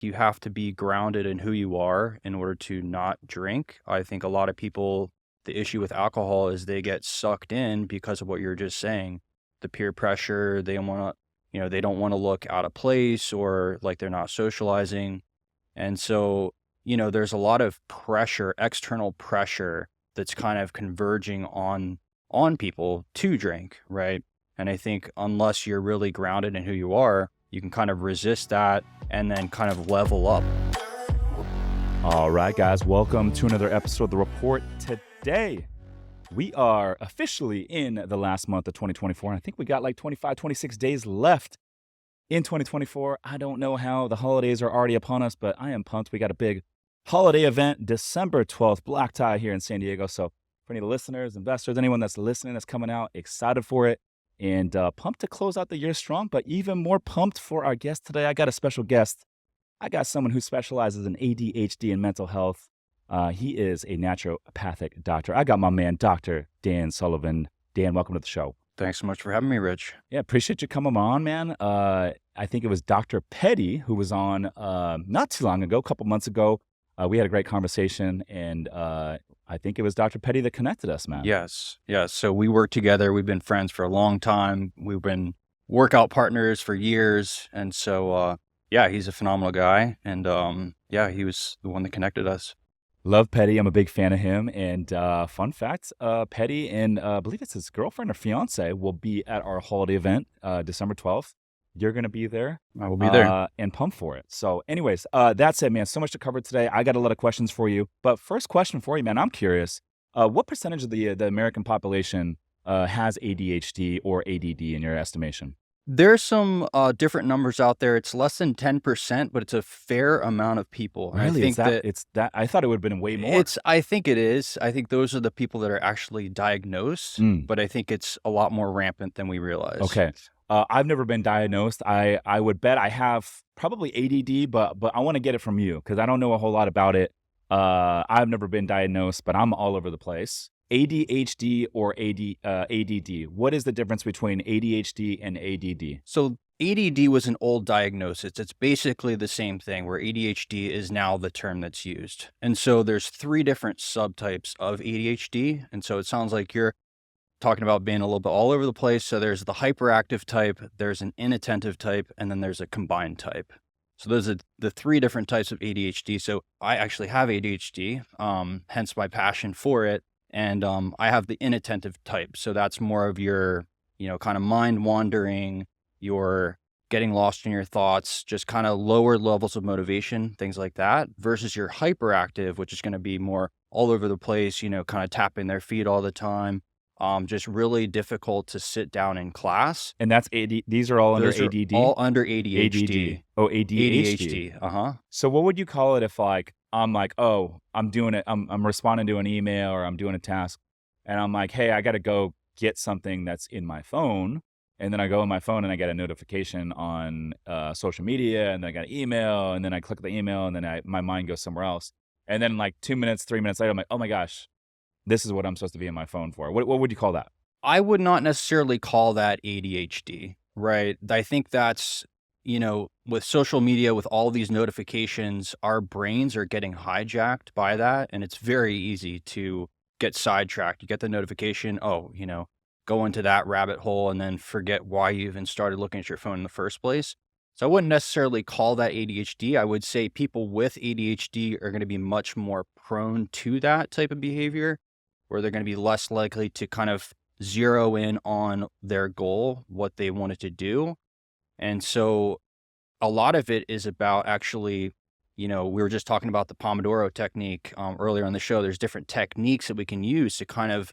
you have to be grounded in who you are in order to not drink. I think a lot of people, the issue with alcohol is they get sucked in because of what you're just saying, the peer pressure. They want to, they don't want to look out of place or like they're not socializing. And so, there's a lot of pressure, external pressure that's kind of converging on people to drink, right? And I think unless you're really grounded in who you are, you can kind of resist that and then kind of level up. All right, guys, welcome to another episode of The Report. Today, we are officially in the last month of 2024. And I think we got like 25, 26 days left in 2024. I don't know how the holidays are already upon us, but I am pumped. We got a big holiday event, December 12th, Black Tie here in San Diego. So for any of the listeners, investors, anyone that's listening, that's coming out, excited for it and pumped to close out the year strong, but even more pumped for our guest today. I got a special guest. I got someone who specializes in ADHD and mental health. He is a naturopathic doctor. I got my man, Dr. Dan Sullivan. Dan, welcome to the show. Thanks so much for having me, Rich. Yeah, appreciate you coming on, man. I think it was Dr. Petty who was on not too long ago, a couple months ago. We had a great conversation, and I think it was Dr. Petty that connected us, man. Yes. So we work together. We've been friends for a long time. We've been workout partners for years. And so, he's a phenomenal guy. And he was the one that connected us. Love Petty. I'm a big fan of him. And fun fact, Petty and I believe it's his girlfriend or fiance will be at our holiday event, December 12th. You're going to be there. I will be there. And pumped for it. So anyways, that's it, man. So much to cover today. I got a lot of questions for you. But first question for you, man, I'm curious. What percentage of the American population has ADHD or ADD in your estimation? There's some different numbers out there. It's less than 10%, but it's a fair amount of people. Really? I think It's that. I thought it would have been way more. I think it is. I think those are the people that are actually diagnosed, but I think it's a lot more rampant than we realize. Okay. I've never been diagnosed. I would bet I have probably ADD, but I want to get it from you because I don't know a whole lot about it. I've never been diagnosed, but I'm all over the place. ADHD or ADD? What is the difference between ADHD and ADD? So ADD was an old diagnosis. It's basically the same thing where ADHD is now the term that's used. And so there's 3 different subtypes of ADHD. And so it sounds like you're talking about being a little bit all over the place. So there's the hyperactive type, there's an inattentive type, and then there's a combined type. So those are the 3 different types of ADHD. So I actually have ADHD, hence my passion for it. And I have the inattentive type. So that's more of your, kind of mind wandering, you're getting lost in your thoughts, just kind of lower levels of motivation, things like that, versus your hyperactive, which is going to be more all over the place, kind of tapping their feet all the time. Just really difficult to sit down in class. And that's these are all under Those are ADD? all under ADHD. ADD. Oh, ADHD. ADHD. So what would you call it if like, I'm like, oh, I'm doing it. I'm responding to an email or I'm doing a task. And I'm like, hey, I got to go get something that's in my phone. And then I go on my phone and I get a notification on social media. And then I got an email. And then I click the email and then my mind goes somewhere else. And then like 2 minutes, 3 minutes later, I'm like, oh my gosh. This is what I'm supposed to be in my phone for. What would you call that? I would not necessarily call that ADHD, right? I think that's, with social media, with all these notifications, our brains are getting hijacked by that. And it's very easy to get sidetracked. You get the notification, go into that rabbit hole and then forget why you even started looking at your phone in the first place. So I wouldn't necessarily call that ADHD. I would say people with ADHD are going to be much more prone to that type of behavior, where they're going to be less likely to kind of zero in on their goal, what they wanted to do. And so a lot of it is about actually, we were just talking about the Pomodoro technique earlier on the show. There's different techniques that we can use to kind of,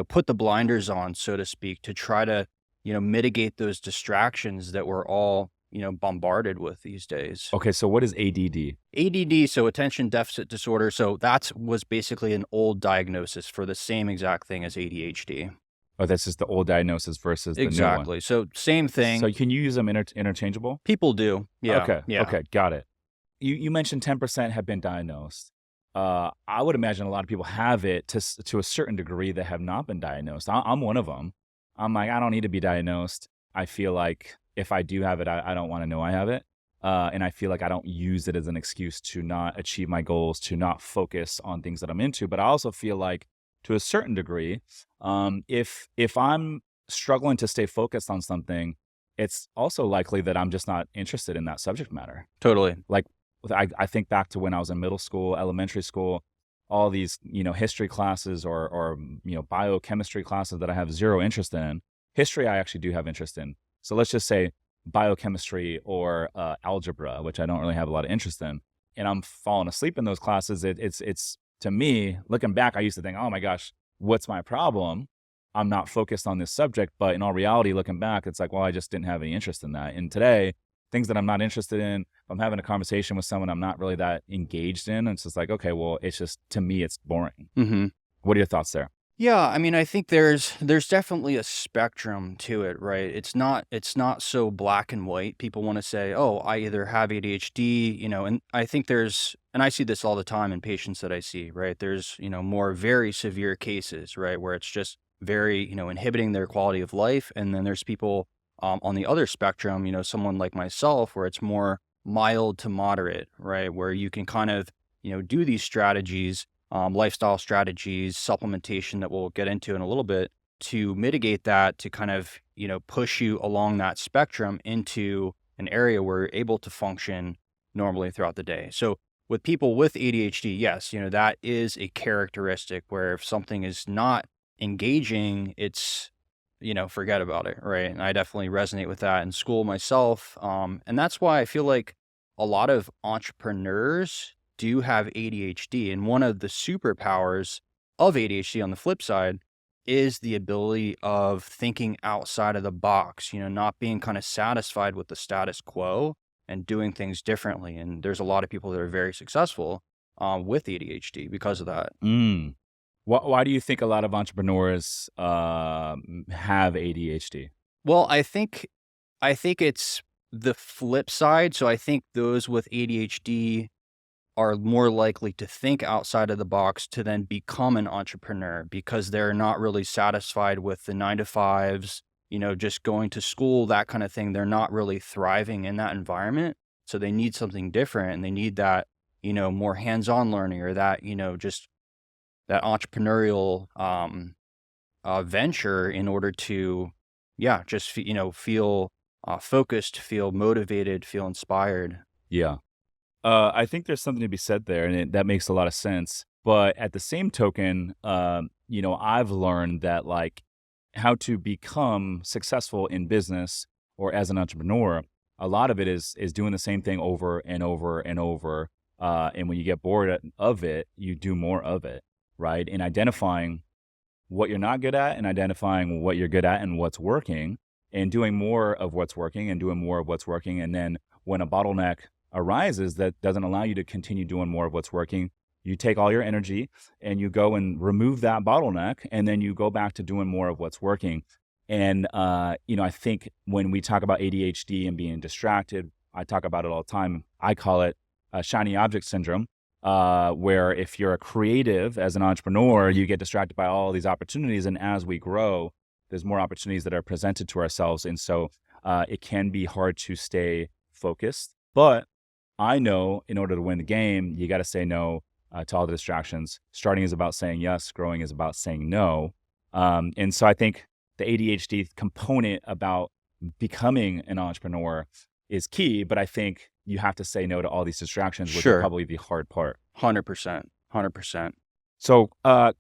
put the blinders on, so to speak, to try to, mitigate those distractions that we're all, bombarded with these days. Okay, so what is ADD? ADD, so attention deficit disorder. So that was basically an old diagnosis for the same exact thing as ADHD. Oh, that's just the old diagnosis versus the new one. Exactly. So same thing. So can you use them interchangeable? People do. Yeah. Okay. Yeah. Okay. Got it. You mentioned 10% have been diagnosed. I would imagine a lot of people have it to a certain degree that have not been diagnosed. I'm one of them. I'm like, I don't need to be diagnosed. I feel like if I do have it, I don't want to know I have it. And I feel like I don't use it as an excuse to not achieve my goals, to not focus on things that I'm into. But I also feel like, to a certain degree, if I'm struggling to stay focused on something, it's also likely that I'm just not interested in that subject matter. Totally. Like, I think back to when I was in middle school, elementary school, all these, history classes or biochemistry classes that I have zero interest in. History, I actually do have interest in. So let's just say biochemistry or algebra, which I don't really have a lot of interest in, and I'm falling asleep in those classes. It's to me, looking back, I used to think, oh my gosh, what's my problem? I'm not focused on this subject. But in all reality, looking back, it's like, well, I just didn't have any interest in that. And today, things that I'm not interested in, if I'm having a conversation with someone I'm not really that engaged in, it's just like, okay, well, it's just, to me, it's boring. Mm-hmm. What are your thoughts there? Yeah, I mean, I think there's definitely a spectrum to it, right? It's not so black and white. People want to say, "Oh, I either have ADHD," and I think and I see this all the time in patients that I see, right? There's, more very severe cases, right, where it's just very, inhibiting their quality of life, and then there's people on the other spectrum, someone like myself, where it's more mild to moderate, right, where you can kind of, do these strategies, lifestyle strategies, supplementation that we'll get into in a little bit to mitigate that, to kind of, push you along that spectrum into an area where you're able to function normally throughout the day. So with people with ADHD, yes, that is a characteristic where if something is not engaging, it's, forget about it, right? And I definitely resonate with that in school myself. And that's why I feel like a lot of entrepreneurs do have ADHD. And one of the superpowers of ADHD on the flip side is the ability of thinking outside of the box, not being kind of satisfied with the status quo and doing things differently. And there's a lot of people that are very successful with ADHD because of that. Mm. Why do you think a lot of entrepreneurs have ADHD? Well, I think it's the flip side. So I think those with ADHD are more likely to think outside of the box to then become an entrepreneur because they're not really satisfied with the 9 to 5s, just going to school, that kind of thing. They're not really thriving in that environment. So they need something different and they need that, more hands-on learning or that, just that entrepreneurial venture in order to, yeah, just, feel focused, feel motivated, feel inspired. Yeah. I think there's something to be said there, and that makes a lot of sense. But at the same token, I've learned that, like, how to become successful in business or as an entrepreneur, a lot of it is doing the same thing over and over and over. And when you get bored of it, you do more of it, right? And identifying what you're not good at and identifying what you're good at and what's working and doing more of what's working and doing more of what's working. And then when a bottleneck arises that doesn't allow you to continue doing more of what's working, you take all your energy and you go and remove that bottleneck, and then you go back to doing more of what's working. And, I think when we talk about ADHD and being distracted, I talk about it all the time. I call it shiny object syndrome, where if you're a creative as an entrepreneur, you get distracted by all these opportunities. And as we grow, there's more opportunities that are presented to ourselves. And so it can be hard to stay focused. But I know in order to win the game, you got to say no to all the distractions. Starting is about saying yes. Growing is about saying no. And so I think the ADHD component about becoming an entrepreneur is key, but I think you have to say no to all these distractions, which is Sure. probably the hard part. 100%. 100%. So,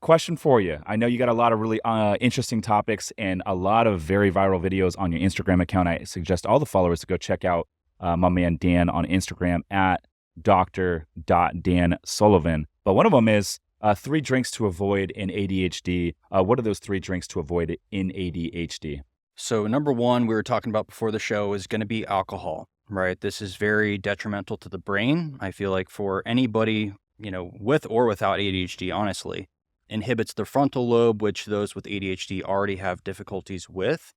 question for you. I know you got a lot of really interesting topics and a lot of very viral videos on your Instagram account. I suggest all the followers to go check out my man Dan on Instagram at Dr.Dan Sullivan. But one of them is 3 drinks to avoid in ADHD. What are those 3 drinks to avoid in ADHD? So number one, we were talking about before the show, is going to be alcohol, right? This is very detrimental to the brain. I feel like for anybody, with or without ADHD, honestly, inhibits the frontal lobe, which those with ADHD already have difficulties with.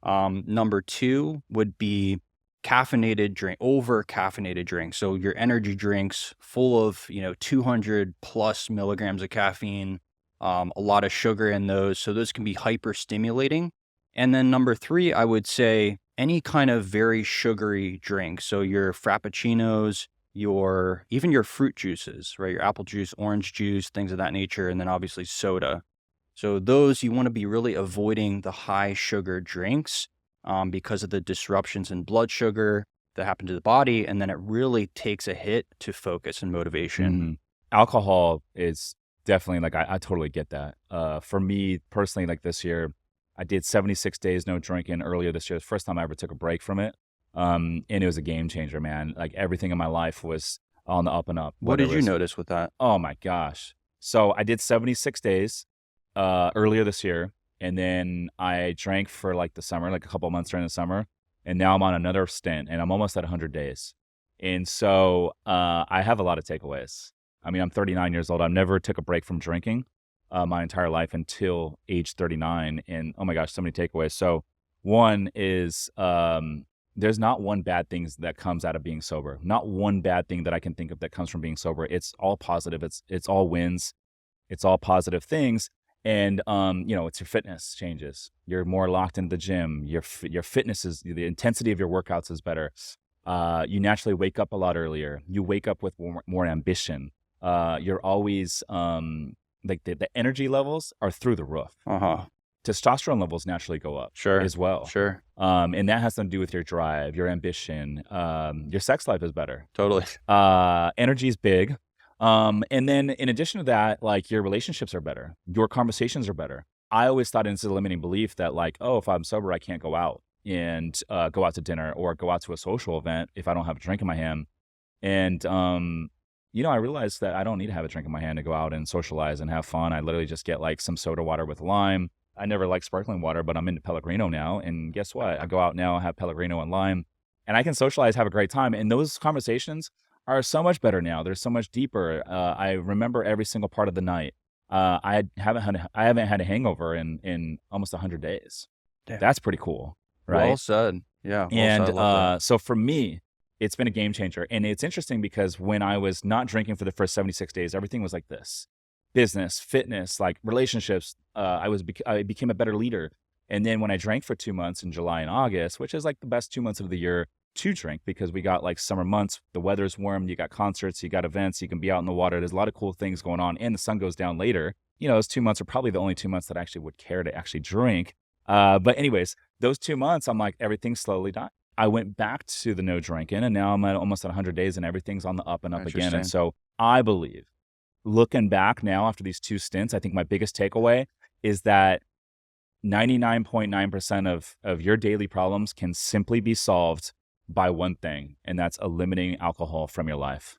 Number 2 would be over caffeinated drinks. So your energy drinks full of, 200 plus milligrams of caffeine, a lot of sugar in those. So those can be hyper stimulating. And then number 3, I would say any kind of very sugary drink. So your frappuccinos, even your fruit juices, right? Your apple juice, orange juice, things of that nature, and then obviously soda. So those you want to be really avoiding the high sugar drinks because of the disruptions in blood sugar that happen to the body, and then it really takes a hit to focus and motivation. Mhm. Alcohol is definitely like I totally get that. For me personally, like this year, I did 76 days no drinking earlier this year. The first time I ever took a break from it. And it was a game changer, man. Like everything in my life was on the up and up. What Whether it did you was, notice with that? oh my gosh. So I did 76 days earlier this year. And then I drank for like the summer, like a couple months during the summer. And now I'm on another stint and I'm almost at 100 days. And so I have a lot of takeaways. I mean, I'm 39 years old. I've never took a break from drinking my entire life until age 39. And oh my gosh, so many takeaways. So one is there's not one bad thing that comes out of being sober. Not one bad thing that I can think of that comes from being sober. It's all positive. It's all wins. It's all positive things. And it's your fitness changes. You're more locked into the gym. Your fitness is the intensity of your workouts is better. You naturally wake up a lot earlier. You wake up with more ambition. You're always like the energy levels are through the roof. Testosterone levels naturally go up Sure. as well. Sure. And that has something to do with your drive, your ambition. Your sex life is better. Totally. Energy is big. And then in addition to that, like your relationships are better. Your conversations are better. I always thought it's a limiting belief that like, oh, if I'm sober, I can't go out and go out to dinner or go out to a social event if I don't have a drink in my hand. And, I realized that I don't need to have a drink in my hand to go out and socialize and have fun. I literally just get like some soda water with lime. I never liked sparkling water, but I'm into Pellegrino now. And guess what? I go out now, have Pellegrino and lime, and I can socialize, have a great time. And those conversations are so much better now. They're so much deeper. I remember every single part of the night. I haven't had a hangover in almost 100 days. Damn. That's pretty cool, right? Well said. Yeah. Well And said. I love that. so for me, it's been a game changer. And it's interesting because when I was not drinking for the first 76 days, everything was like this: business, fitness, like relationships. I became a better leader. And then when I drank for 2 months in July and August, which is like the best 2 months of the year to drink because we got like summer months, the weather's warm, you got concerts, you got events, you can be out in the water. There's a lot of cool things going on, and the sun goes down later. Those 2 months are probably the only 2 months that I actually would care to actually drink. But anyways, those 2 months, I'm like, everything's slowly dying. I went back to the no drinking, and now I'm almost at 100 days, and everything's on the up and up again. And so I believe, looking back now after these 2 stints, I think my biggest takeaway is that 99.9% of your daily problems can simply be solved by one thing, and that's eliminating alcohol from your life.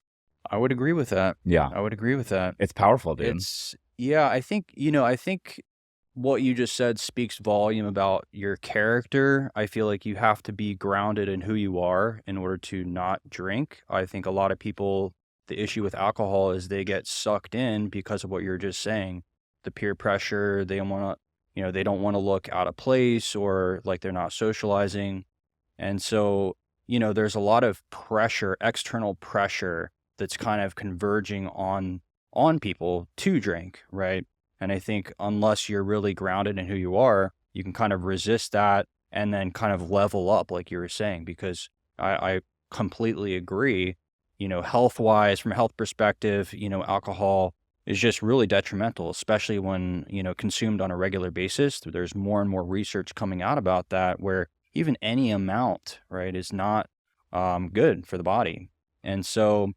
I would agree with that. Yeah. I would agree with that. It's powerful, dude. I think what you just said speaks volume about your character. I feel like you have to be grounded in who you are in order to not drink. I think a lot of people, the issue with alcohol is they get sucked in because of what you're just saying. The peer pressure, they don't want to look out of place or like they're not socializing. And so, there's a lot of pressure, external pressure that's kind of converging on people to drink, right? And I think unless you're really grounded in who you are, you can kind of resist that and then kind of level up, like you were saying, because I completely agree, health-wise, from a health perspective, alcohol is just really detrimental, especially when, consumed on a regular basis. There's more and more research coming out about that where even any amount, right, is not good for the body. And so,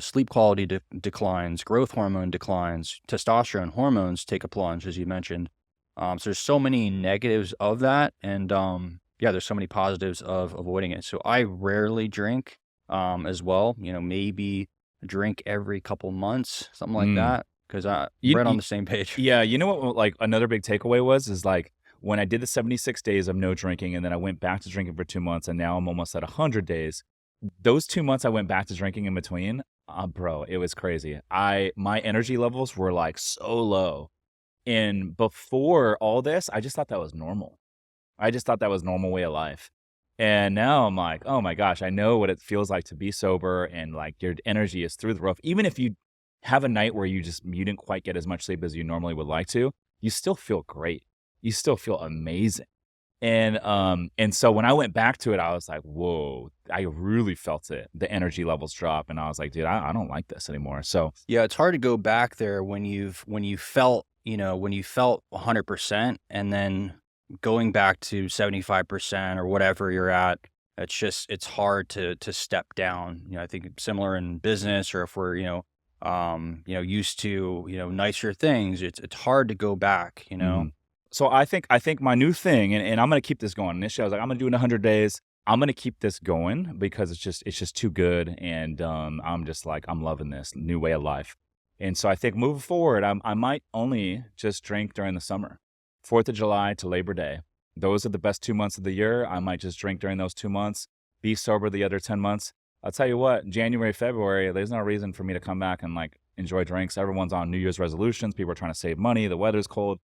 sleep quality declines, growth hormone declines, testosterone hormones take a plunge, as you mentioned. So there's so many negatives of that. And there's so many positives of avoiding it. So I rarely drink as well, maybe drink every couple months, something like that, because we're on the same page. Yeah, you know what, like another big takeaway is like when I did the 76 days of no drinking and then I went back to drinking for 2 months and now I'm almost at 100 days. Those 2 months I went back to drinking in between, bro, it was crazy. My energy levels were like so low. And before all this, I just thought that was normal. I just thought that was normal way of life. And now I'm like, oh my gosh, I know what it feels like to be sober and like your energy is through the roof. Even if you have a night where you didn't quite get as much sleep as you normally would like to, you still feel great. You still feel amazing. And so when I went back to it, I was like, whoa, I really felt it. The energy levels drop. And I was like, dude, I don't like this anymore. So Yeah, it's hard to go back there when you felt, when you felt 100% and then going back to 75% or whatever you're at, it's hard to step down. I think similar in business, or if we're, used to, nicer things, it's hard to go back. mhm. So I think my new thing, and I'm gonna keep this going. Initially, I was like, I'm gonna do it in 100 days. I'm gonna keep this going because it's just too good, and I'm just like I'm loving this new way of life. And so I think moving forward, I might only just drink during the summer, 4th of July to Labor Day. Those are the best 2 months of the year. I might just drink during those 2 months, be sober the other 10 months. I'll tell you what, January, February, there's no reason for me to come back and like enjoy drinks. Everyone's on New Year's resolutions. People are trying to save money. The weather's cold.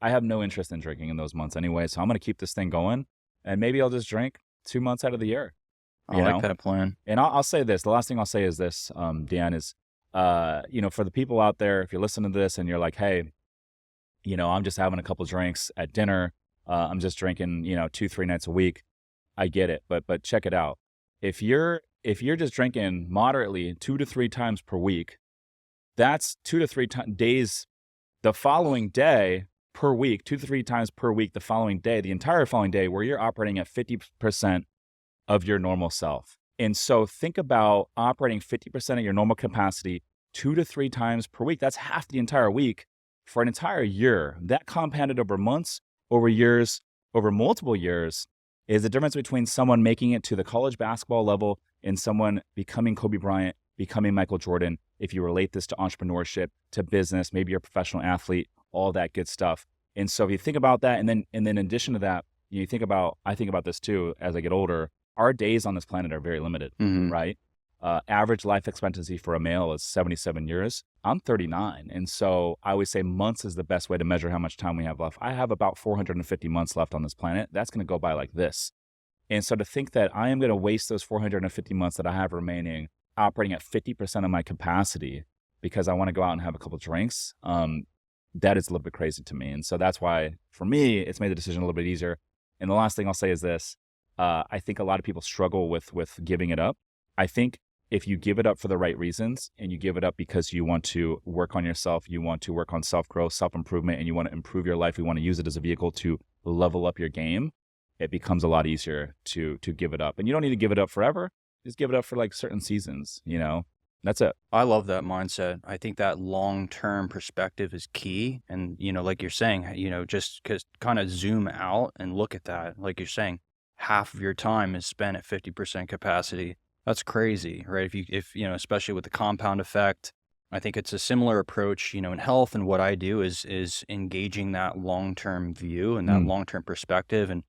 I have no interest in drinking in those months anyway, so I'm gonna keep this thing going, and maybe I'll just drink 2 months out of the year, I you like know? that plan. And I'll say this, the last thing I'll say is this, Dan, is, for the people out there, if you're listening to this and you're like, "Hey, I'm just having a couple drinks at dinner, I'm just drinking, 2, 3 nights a week," I get it, but check it out. If you're just drinking moderately 2 to 3 times per week, that's 2 to 3 days the following day per week, 2 to 3 times per week the following day, the entire following day, where you're operating at 50% of your normal self. And so think about operating 50% of your normal capacity 2 to 3 times per week. That's half the entire week for an entire year. That compounded over months, over years, over multiple years is the difference between someone making it to the college basketball level and someone becoming Kobe Bryant, becoming Michael Jordan. If you relate this to entrepreneurship, to business, maybe you're a professional athlete, all that good stuff. And so if you think about that, and then in addition to that, I think about this too as I get older. Our days on this planet are very limited, Mhm. right? Average life expectancy for a male is 77 years. I'm 39. And so I always say months is the best way to measure how much time we have left. I have about 450 months left on this planet. That's going to go by like this. And so to think that I am going to waste those 450 months that I have remaining operating at 50% of my capacity because I want to go out and have a couple drinks, that is a little bit crazy to me. And so that's why, for me, it's made the decision a little bit easier. And the last thing I'll say is this. I think a lot of people struggle with giving it up. I think if you give it up for the right reasons and you give it up because you want to work on yourself, you want to work on self-growth, self-improvement, and you want to improve your life, you want to use it as a vehicle to level up your game, it becomes a lot easier to give it up. And you don't need to give it up forever. Just give it up for like certain seasons, That's it. I love that mindset. I think that long-term perspective is key. And, like you're saying, just kind of zoom out and look at that. Like you're saying, half of your time is spent at 50% capacity. That's crazy, right? Especially with the compound effect, I think it's a similar approach, in health. And what I do is engaging that long-term view and that Mm, long-term perspective. And,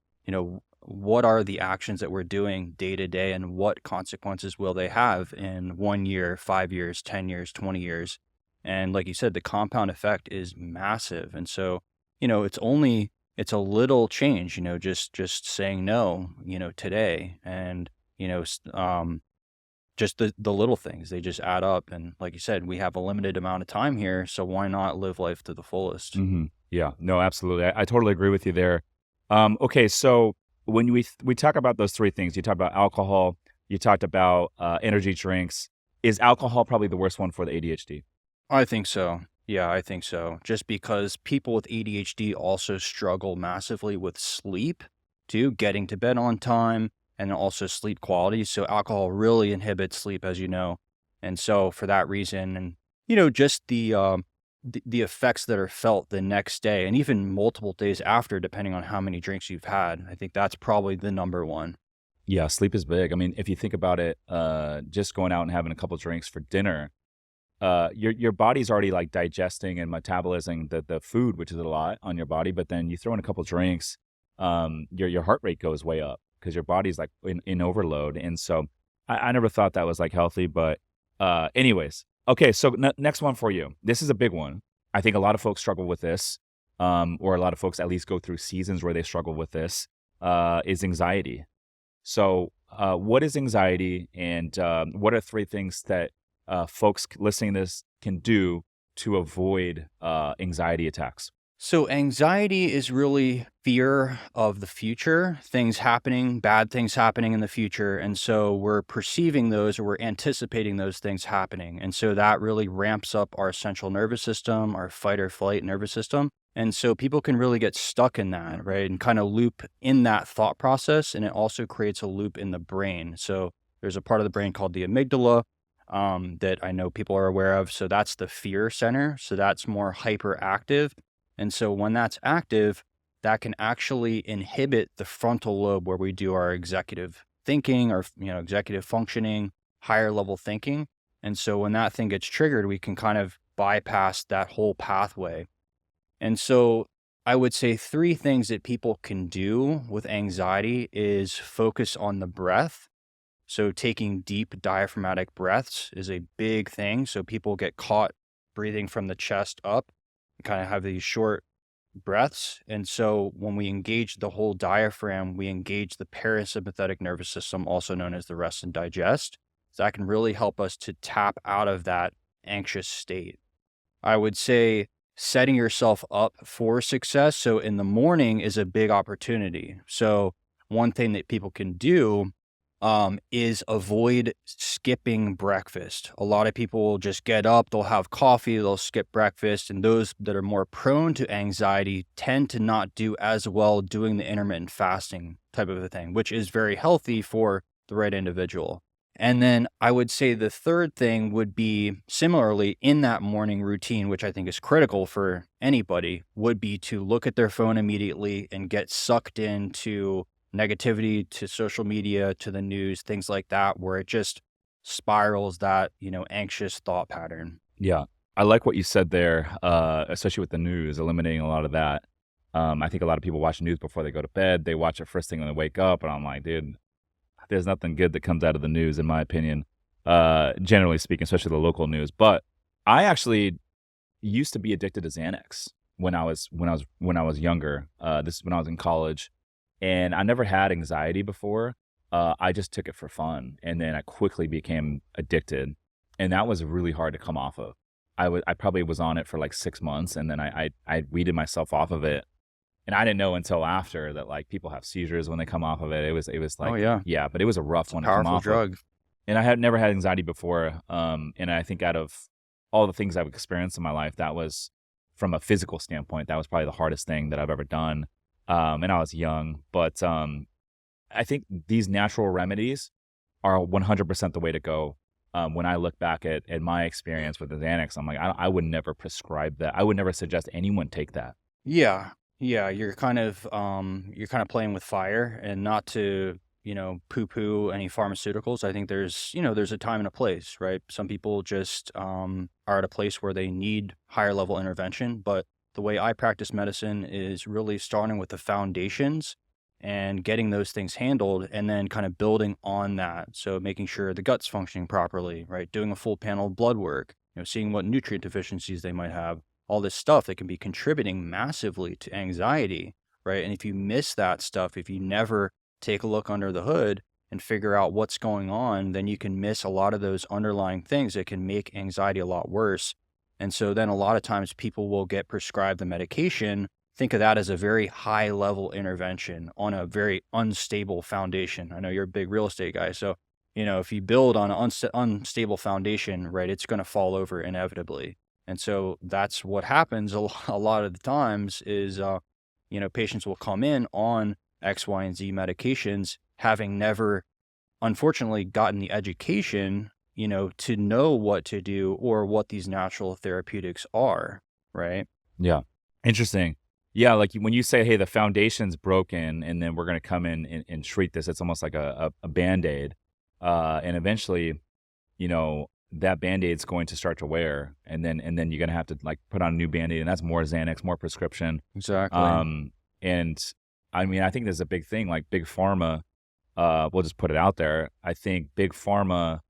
what are the actions that we're doing day to day and what consequences will they have in 1 year, 5 years, 10 years, 20 years? And like you said, the compound effect is massive. And so, it's a little change, just saying no, today. And, just the little things, they just add up. And like you said, we have a limited amount of time here. So why not live life to the fullest? yeah, no, absolutely. I totally agree with you there. Okay, so when we talk about those three things, you talked about alcohol, you talked about energy drinks. Is alcohol probably the worst one for the ADHD? I think so. Yeah, I think so. Just because people with ADHD also struggle massively with sleep too, getting to bed on time and also sleep quality. So alcohol really inhibits sleep, as you know. And so for that reason, and just the effects that are felt the next day and even multiple days after, depending on how many drinks you've had, I think that's probably the number one. Yeah, sleep is big. I mean, if you think about it, just going out and having a couple drinks for dinner, your body's already like digesting and metabolizing the food, which is a lot on your body. But then you throw in a couple drinks, your heart rate goes way up because your body's like in overload. And so I never thought that was like healthy. But anyways, okay. So next one for you. This is a big one. I think a lot of folks struggle with this, or a lot of folks at least go through seasons where they struggle with this. Is anxiety. So, what is anxiety, and what are three things that folks listening to this can do to avoid anxiety attacks? So, anxiety is really fear of the future, things happening, bad things happening in the future. And so we're perceiving those or we're anticipating those things happening. And so that really ramps up our central nervous system, our fight or flight nervous system. And so people can really get stuck in that, right? And kind of loop in that thought process. And it also creates a loop in the brain. So there's a part of the brain called the amygdala that I know people are aware of. So that's the fear center. So that's more hyperactive, and so when that's active, that can actually inhibit the frontal lobe where we do our executive thinking or, executive functioning, higher level thinking. And so when that thing gets triggered, we can kind of bypass that whole pathway. And so I would say three things that people can do with anxiety is focus on the breath. So taking deep diaphragmatic breaths is a big thing. So people get caught breathing from the chest up, kind of have these short breaths. And so when we engage the whole diaphragm, we engage the parasympathetic nervous system, also known as the rest and digest. So that can really help us to tap out of that anxious state. I would say setting yourself up for success. So in the morning is a big opportunity. So one thing that people can do is avoid skipping breakfast. A lot of people will just get up, they'll have coffee, they'll skip breakfast. And those that are more prone to anxiety tend to not do as well doing the intermittent fasting type of a thing, which is very healthy for the right individual. And then I would say the third thing would be similarly in that morning routine, which I think is critical for anybody, would be to look at their phone immediately and get sucked into negativity, to social media, to the news, things like that, where it just spirals that, anxious thought pattern. Yeah. I like what you said there, especially with the news, eliminating a lot of that. I think a lot of people watch news before they go to bed. They watch it first thing when they wake up, and I'm like, dude, there's nothing good that comes out of the news, in my opinion, generally speaking, especially the local news. But I actually used to be addicted to Xanax when I was younger. This is when I was in college, and I never had anxiety before. I just took it for fun, and then I quickly became addicted, and that was really hard to come off of. I probably was on it for like 6 months, and then I weeded myself off of it, and I didn't know until after that like people have seizures when they come off of it. It was Oh, like, yeah. yeah, but it was a rough It's a one to come powerful off of, drug. and I had never had anxiety before. And I think out of all the things I've experienced in my life, that was, from a physical standpoint, that was probably the hardest thing that I've ever done. And I was young, but I think these natural remedies are 100% the way to go. When I look back at my experience with the Xanax, I'm like, I would never prescribe that. I would never suggest anyone take that. Yeah. Yeah. You're kind of playing with fire, and not to, poo poo any pharmaceuticals. I think there's a time and a place, right? Some people just are at a place where they need higher level intervention. But the way I practice medicine is really starting with the foundations and getting those things handled and then kind of building on that. So making sure the gut's functioning properly, right? Doing a full panel of blood work, seeing what nutrient deficiencies they might have, all this stuff that can be contributing massively to anxiety, right? And if you miss that stuff, if you never take a look under the hood and figure out what's going on, then you can miss a lot of those underlying things that can make anxiety a lot worse. And so then a lot of times people will get prescribed the medication. Think of that as a very high level intervention on a very unstable foundation. I know you're a big real estate guy. So, if you build on an unstable foundation, right, it's going to fall over inevitably. And so that's what happens a lot of the times is, patients will come in on X, Y, and Z medications, having never, unfortunately, gotten the education, to know what to do or what these natural therapeutics are, right? Yeah. Interesting. Yeah, like when you say, hey, the foundation's broken and then we're going to come in and treat this, it's almost like a Band-Aid. And eventually, that Band-Aid's going to start to wear, and then you're going to have to like put on a new Band-Aid, and that's more Xanax, more prescription. Exactly. And I mean, I think there's a big thing, like big pharma, we'll just put it out there. I think big pharma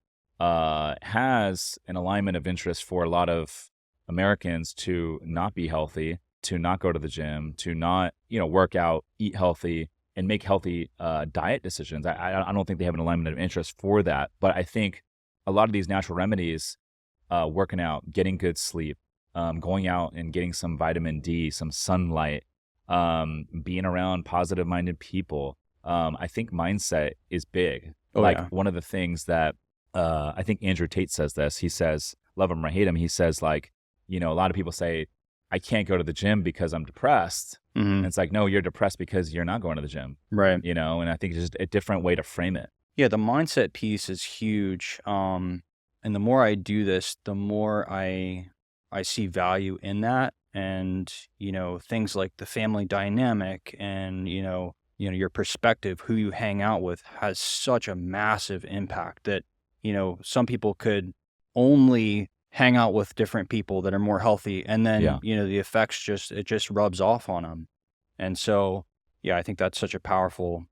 has an alignment of interest for a lot of Americans to not be healthy, to not go to the gym, to not, work out, eat healthy, and make healthy diet decisions. I don't think they have an alignment of interest for that. But I think a lot of these natural remedies, working out, getting good sleep, going out and getting some vitamin D, some sunlight, being around positive minded people. I think mindset is big. Oh, Like yeah. one of the things that I think Andrew Tate says this, he says, love him or hate him, he says, like, a lot of people say, I can't go to the gym because I'm depressed. And Mhm. it's like, no, you're depressed because you're not going to the gym, Right. and I think it's just a different way to frame it. Yeah, the mindset piece is huge. And the more I do this, the more I see value in that. And, things like the family dynamic and, your perspective, who you hang out with has such a massive impact that, some people could only hang out with different people that are more healthy. And then, Yeah. the effects it just rubs off on them. And so, yeah, I think that's such a powerful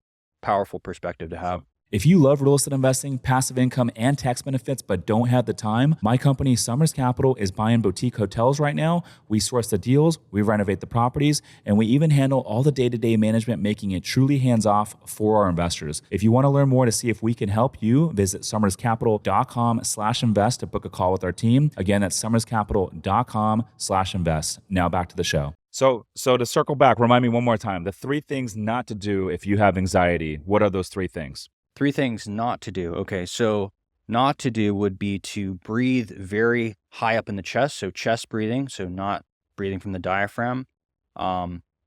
perspective to have. If you love real estate investing, passive income, and tax benefits, but don't have the time, my company, Summers Capital, is buying boutique hotels right now. We source the deals, we renovate the properties, and we even handle all the day-to-day management, making it truly hands-off for our investors. If you want to learn more to see if we can help you, visit summerscapital.com/invest to book a call with our team. Again, that's summerscapital.com/invest. Now back to the show. So to circle back, remind me one more time, the 3 things not to do if you have anxiety. What are those 3 things? 3 things not to do. Okay, so not to do would be to breathe very high up in the chest, so chest breathing, so not breathing from the diaphragm.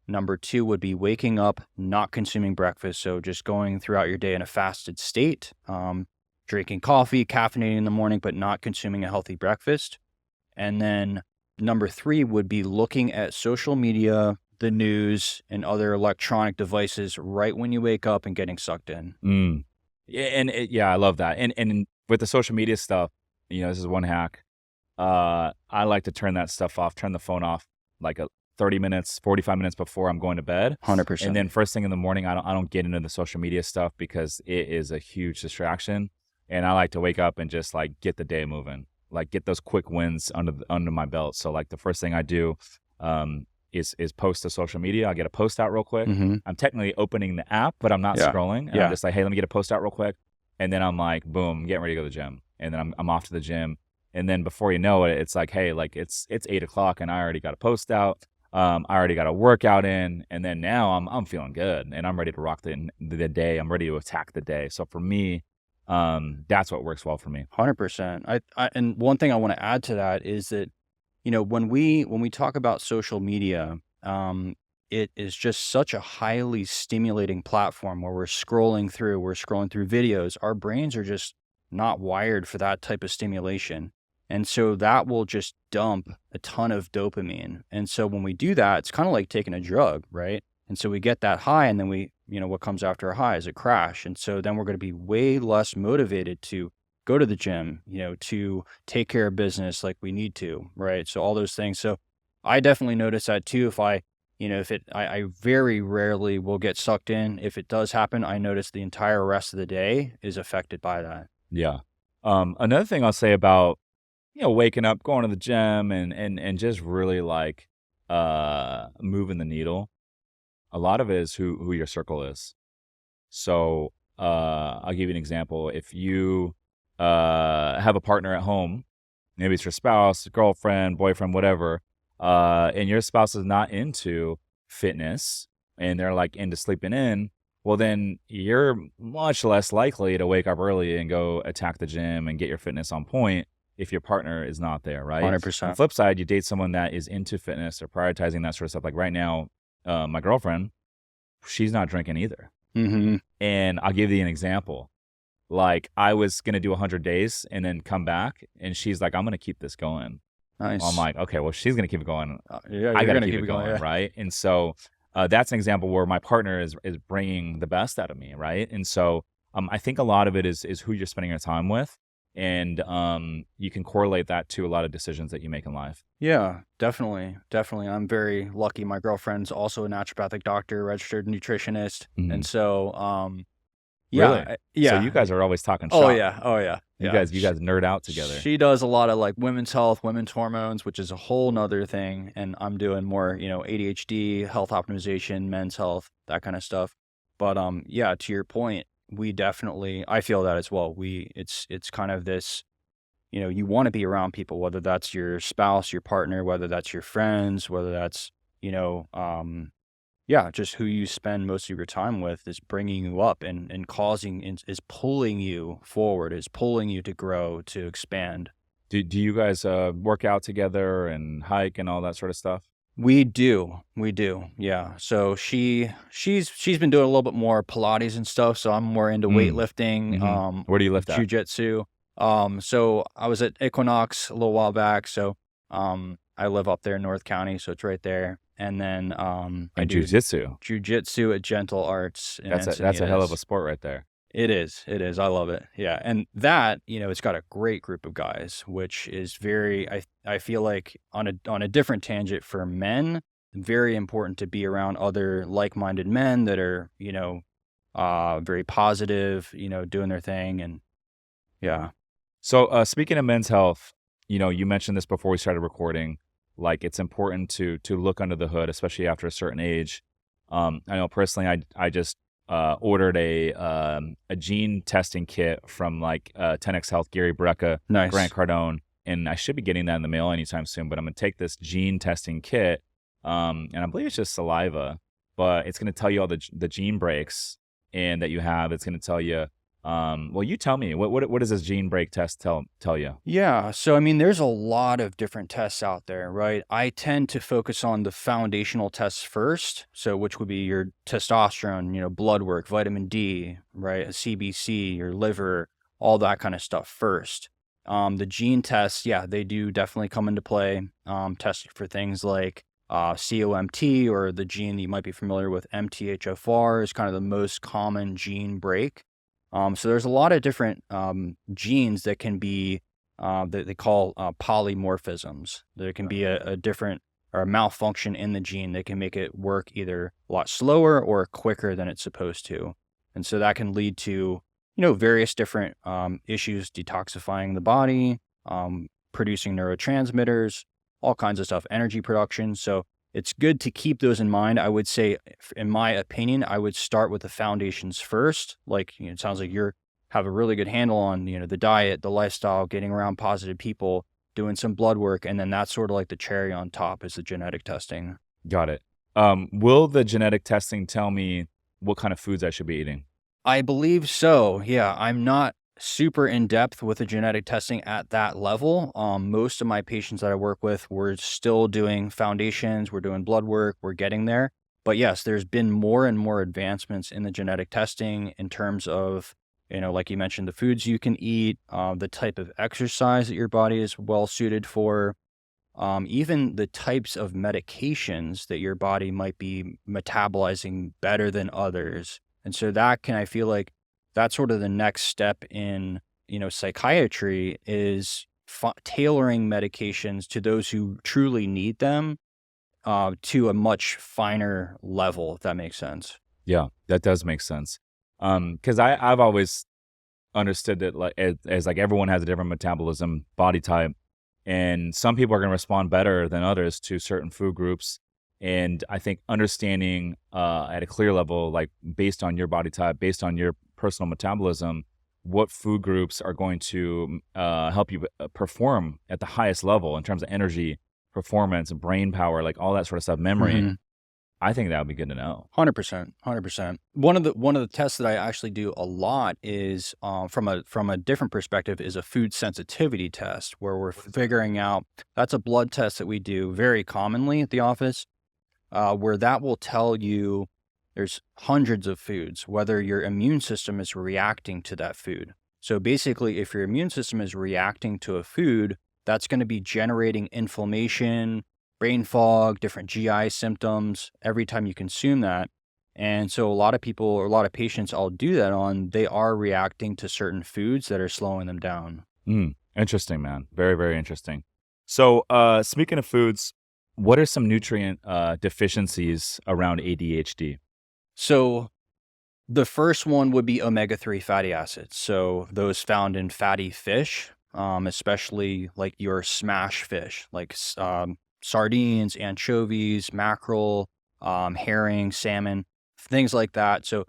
Number 2 would be waking up, not consuming breakfast, so just going throughout your day in a fasted state, drinking coffee, caffeinating in the morning, but not consuming a healthy breakfast. And then number 3 would be looking at social media, the news, and other electronic devices right when you wake up and getting sucked in. Yeah, I love that. And with the social media stuff, this is one hack. I like to turn that stuff off, turn the phone off like 30 minutes, 45 minutes before I'm going to bed. 100%. And then first thing in the morning, I don't get into the social media stuff because it is a huge distraction. And I like to wake up and just like get the day moving, like get those quick wins under my belt. So like the first thing I do, is post to social media. I'll get a post out real quick. Mhm. I'm technically opening the app, but I'm not Yeah. scrolling. And Yeah. I'm just like, hey, let me get a post out real quick. And then I'm like, boom, I'm getting ready to go to the gym. And then I'm off to the gym. And then before you know it, it's like, hey, like it's 8:00 and I already got a post out. I already got a workout in. And then now I'm feeling good and I'm ready to rock the day. I'm ready to attack the day. So for me, that's what works well for me. 100%. And one thing I want to add to that is that, when we talk about social media, it is just such a highly stimulating platform where we're scrolling through videos. Our brains are just not wired for that type of stimulation. And so that will just dump a ton of dopamine. And so when we do that, it's kind of like taking a drug, right? And so we get that high and then what comes after a high is a crash. And so then we're going to be way less motivated to go to the gym, to take care of business like we need to, right? So all those things. So I definitely notice that too. If I very rarely will get sucked in. If it does happen, I notice the entire rest of the day is affected by that. Yeah. Another thing I'll say about, waking up, going to the gym and just really like, moving the needle. A lot of it is who your circle is. So, I'll give you an example. If you, have a partner at home, maybe it's your spouse, girlfriend, boyfriend, whatever, and your spouse is not into fitness and they're like into sleeping in, well, then you're much less likely to wake up early and go attack the gym and get your fitness on point if your partner is not there, right? On the 100%. flip side, you date someone that is into fitness or prioritizing that sort of stuff. Like right now, my girlfriend, she's not drinking either. Mm-hmm. And I'll give you an example. Like I was going to do 100 days and then come back and she's like, I'm going to keep this going. Nice. I'm like, okay, well, she's going to keep it going. Yeah, I you're got to gonna keep it going, yeah. right? And so that's an example where my partner is bringing the best out of me, right? And so I think a lot of it is who you're spending your time with. And you can correlate that to a lot of decisions that you make in life. Yeah, definitely. Definitely. I'm very lucky. My girlfriend's also a naturopathic doctor, registered nutritionist. Mhm. And so, Really? yeah. So you guys are always talking Oh shop. yeah. Oh yeah. You Yeah. guys nerd out together. She does a lot of like women's health, women's hormones, which is a whole nother thing. And I'm doing more, ADHD, health optimization, men's health, that kind of stuff. But yeah, to your point, I feel that as well. It's kind of this you want to be around people, whether that's your spouse, your partner, whether that's your friends, whether that's, you know, yeah, just who you spend most of your time with is bringing you up and causing, is pulling you forward, is pulling you to grow, to expand. Do you guys work out together and hike and all that sort of stuff? We do, yeah. So she's been doing a little bit more Pilates and stuff, so I'm more into Mm. weightlifting, Where do you lift at? jujitsu. So I was at Equinox a little while back, so I live up there in North County, so it's right there. And then I In do jujitsu. jujitsu at Gentle Arts in That's a hell of a Encinitas. sport right there. It is. It is. I love it. Yeah. And that, it's got a great group of guys, which is very I feel like on a different tangent for men, very important to be around other like-minded men that are, very positive, doing their thing and yeah. So, speaking of men's health, you mentioned this before we started recording. Like, it's important to look under the hood, especially after a certain age. I know personally, I just ordered a gene testing kit from like 10x Health, Gary Brecka, Grant Nice. Cardone, and I should be getting that in the mail anytime soon. But I'm gonna take this gene testing kit, and I believe it's just saliva, but it's gonna tell you all the gene breaks and that you have. It's gonna tell you. Well, you tell me what does this gene break test tell you? Yeah, so I mean, there's a lot of different tests out there, right? I tend to focus on the foundational tests first, so which would be your testosterone, blood work, vitamin D, right? A CBC, your liver, all that kind of stuff first. The gene tests, yeah, they do definitely come into play. Tested for things like COMT or the gene that you might be familiar with, MTHFR is kind of the most common gene break. So there's a lot of different genes that can be that they call polymorphisms. There can be a different or a malfunction in the gene that can make it work either a lot slower or quicker than it's supposed to, and so that can lead to various different issues, detoxifying the body, producing neurotransmitters, all kinds of stuff, energy production. So it's good to keep those in mind. I would say, in my opinion, I would start with the foundations first. Like, it sounds like you're have a really good handle on, the diet, the lifestyle, getting around positive people, doing some blood work, and then that's sort of like the cherry on top is the genetic testing. Got it. Will the genetic testing tell me what kind of foods I should be eating? I believe so. Yeah, I'm not super in depth with the genetic testing at that level. Most of my patients that I work with, we're still doing foundations, we're doing blood work, we're getting there. But yes, there's been more and more advancements in the genetic testing in terms of, like you mentioned, the foods you can eat, the type of exercise that your body is well suited for, even the types of medications that your body might be metabolizing better than others. And so I feel like that's sort of the next step in, psychiatry is tailoring medications to those who truly need them, to a much finer level, if that makes sense. Yeah, that does make sense. Because I've always understood that like as like everyone has a different metabolism, body type, and some people are going to respond better than others to certain food groups. And I think understanding at a clear level, like based on your body type, based on your personal metabolism, what food groups are going to help you perform at the highest level in terms of energy, performance, brain power, like all that sort of stuff, memory. Mhm. I think that would be good to know. 100%, 100%. One of the tests that I actually do a lot is, from a different perspective, is a food sensitivity test where we're figuring out. That's a blood test that we do very commonly at the office, where that will tell you there's hundreds of foods, whether your immune system is reacting to that food. So basically, if your immune system is reacting to a food, that's going to be generating inflammation, brain fog, different GI symptoms every time you consume that. And so a lot of people or a lot of patients I'll do that on, they are reacting to certain foods that are slowing them down. Interesting, man. Very, very interesting. So, speaking of foods, what are some nutrient deficiencies around ADHD? So the first one would be omega-3 fatty acids. So those found in fatty fish, especially like your smash fish, like sardines, anchovies, mackerel, herring, salmon, things like that. So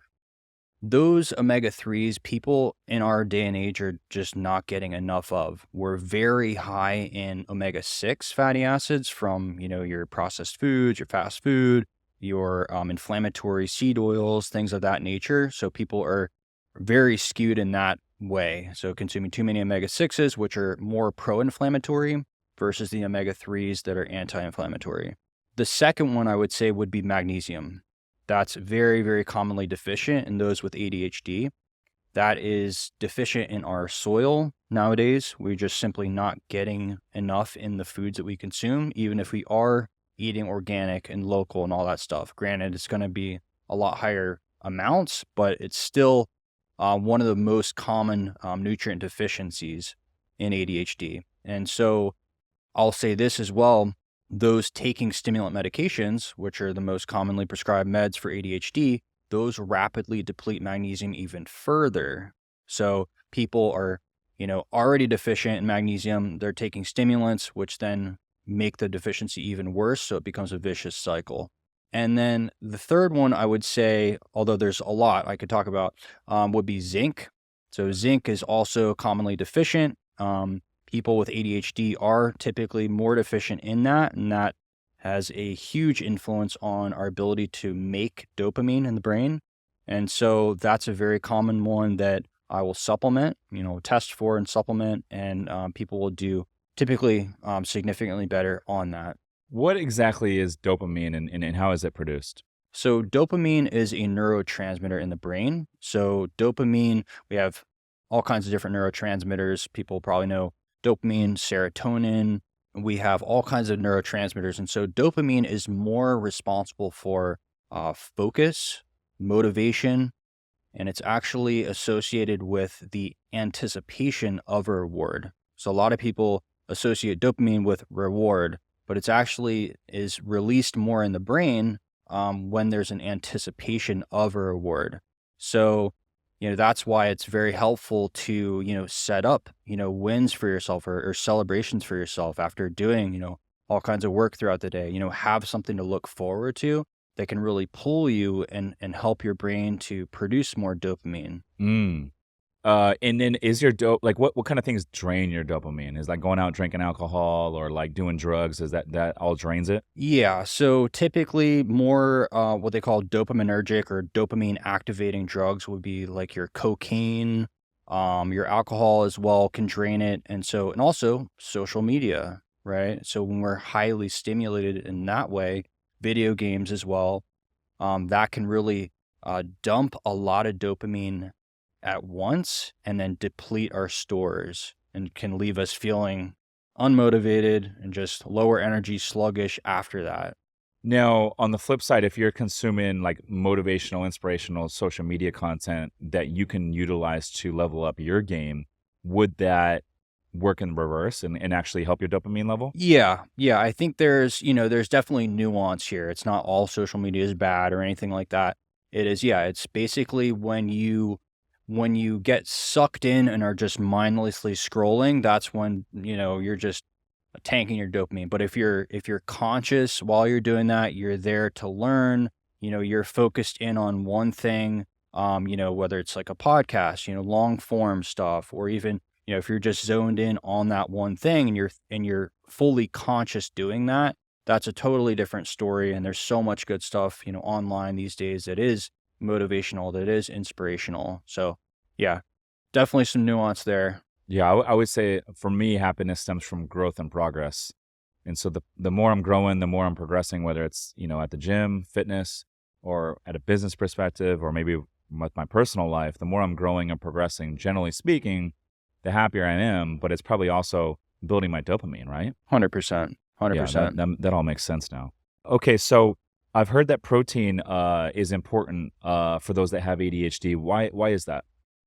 those omega-3s, people in our day and age are just not getting enough of. We're very high in omega-6 fatty acids from, your processed foods, your fast food, your inflammatory seed oils, things of that nature. So people are very skewed in that way. So consuming too many omega-6s, which are more pro-inflammatory, versus the omega-3s that are anti-inflammatory. The second one I would say would be magnesium. That's very, very commonly deficient in those with ADHD. That is deficient in our soil nowadays. We're just simply not getting enough in the foods that we consume, even if we are eating organic and local and all that stuff. Granted, it's going to be a lot higher amounts, but it's still one of the most common nutrient deficiencies in ADHD. And so I'll say this as well. Those taking stimulant medications, which are the most commonly prescribed meds for ADHD, those rapidly deplete magnesium even further. So people are, already deficient in magnesium. They're taking stimulants, which then make the deficiency even worse. So it becomes a vicious cycle. And then the third one I would say, although there's a lot I could talk about, would be zinc. So zinc is also commonly deficient. People with ADHD are typically more deficient in that, and that has a huge influence on our ability to make dopamine in the brain. And so that's a very common one that I will supplement, test for and supplement, and people will do typically significantly better on that. What exactly is dopamine and how is it produced? So dopamine is a neurotransmitter in the brain. So dopamine, we have all kinds of different neurotransmitters. People probably know dopamine, serotonin. We have all kinds of neurotransmitters. And so dopamine is more responsible for focus, motivation, and it's actually associated with the anticipation of a reward. So a lot of people associate dopamine with reward, but it's actually is released more in the brain when there's an anticipation of a reward. So, that's why it's very helpful to, set up, wins for yourself or celebrations for yourself after doing, all kinds of work throughout the day, have something to look forward to that can really pull you and help your brain to produce more dopamine. Mm. And then is your like what kind of things drain your dopamine? Is like going out drinking alcohol or like doing drugs? Is that all drains it? Yeah, so typically more what they call dopaminergic or dopamine activating drugs would be like your cocaine, your alcohol as well can drain it. And also social media, right? So when we're highly stimulated in that way, video games as well, that can really dump a lot of dopamine at once and then deplete our stores and can leave us feeling unmotivated and just lower energy, sluggish after that. Now, on the flip side, if you're consuming like motivational, inspirational social media content that you can utilize to level up your game, would that work in reverse and actually help your dopamine level? Yeah, yeah, I think there's definitely nuance here. It's not all social media is bad or anything like that. It's basically when you get sucked in and are just mindlessly scrolling, that's when, you're just tanking your dopamine. But if you're conscious while you're doing that, you're there to learn, you're focused in on one thing, whether it's like a podcast, long form stuff, or even, if you're just zoned in on that one thing and you're fully conscious doing that, that's a totally different story. And there's so much good stuff, online these days that is motivational, that is inspirational. So yeah, definitely some nuance there. Yeah, I would say for me, happiness stems from growth and progress. And so the more I'm growing, the more I'm progressing, whether it's, at the gym, fitness, or at a business perspective, or maybe with my personal life, the more I'm growing and progressing, generally speaking, the happier I am, but it's probably also building my dopamine, right? 100%. Yeah, 100%. that all makes sense now. Okay, so I've heard that protein is important for those that have ADHD. Why is that?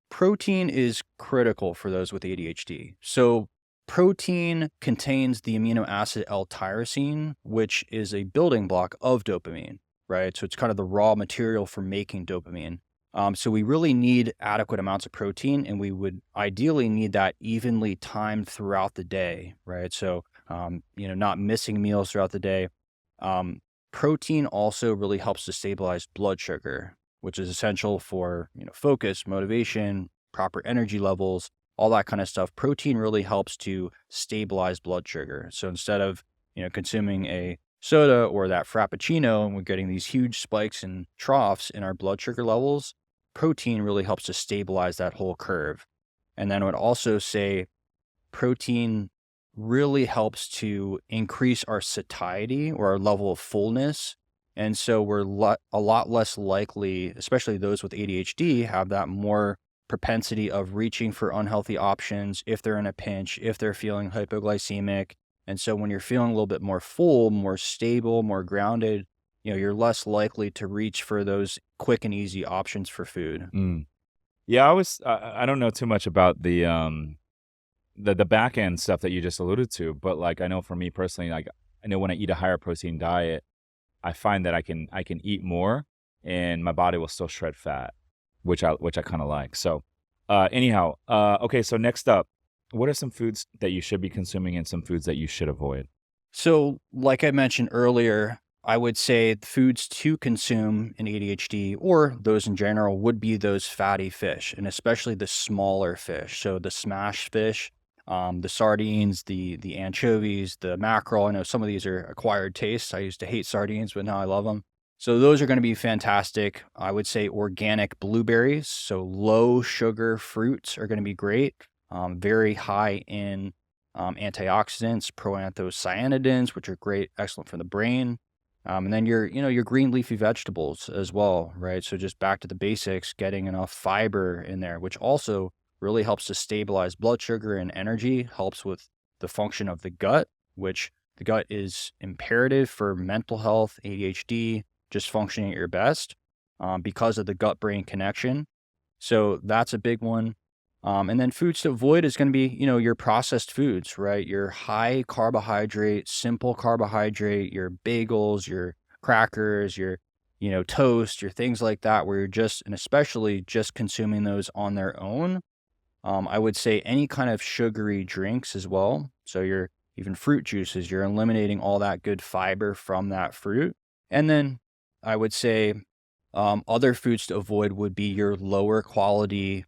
Protein is critical for those with ADHD. So protein contains the amino acid L-tyrosine, which is a building block of dopamine, right? So it's kind of the raw material for making dopamine. So we really need adequate amounts of protein, and we would ideally need that evenly timed throughout the day, right? So, not missing meals throughout the day. Protein also really helps to stabilize blood sugar, which is essential for, focus, motivation, proper energy levels, all that kind of stuff. Protein really helps to stabilize blood sugar. So instead of, consuming a soda or that frappuccino and we're getting these huge spikes and troughs in our blood sugar levels, protein really helps to stabilize that whole curve. And then I would also say protein really helps to increase our satiety or our level of fullness. And so we're a lot less likely, especially those with ADHD, have that more propensity of reaching for unhealthy options if they're in a pinch, if they're feeling hypoglycemic. And so when you're feeling a little bit more full, more stable, more grounded, you're less likely to reach for those quick and easy options for food. Mm. Yeah, I don't know too much about the back end stuff that you just alluded to, but like I know for me personally, like I know when I eat a higher protein diet, I find that I can eat more and my body will still shred fat, which I kind of like. So, anyhow, okay. So next up, what are some foods that you should be consuming and some foods that you should avoid? So, like I mentioned earlier, I would say the foods to consume in ADHD or those in general would be those fatty fish and especially the smaller fish. So the smash fish, the sardines, the anchovies, the mackerel. I know some of these are acquired tastes. I used to hate sardines, but now I love them. So those are going to be fantastic. I would say organic blueberries, so low sugar fruits are going to be great. Very high in antioxidants, proanthocyanidins, which are great, excellent for the brain. And then your green leafy vegetables as well, right? So just back to the basics, getting enough fiber in there, which also really helps to stabilize blood sugar and energy, helps with the function of the gut, which the gut is imperative for mental health, ADHD, just functioning at your best because of the gut brain connection. So that's a big one. And then foods to avoid is going to be, your processed foods, right? Your high carbohydrate, simple carbohydrate, your bagels, your crackers, your, toast, your things like that, where you're just, and especially just consuming those on their own. I would say any kind of sugary drinks as well. So your even fruit juices, you're eliminating all that good fiber from that fruit. And then I would say other foods to avoid would be your lower quality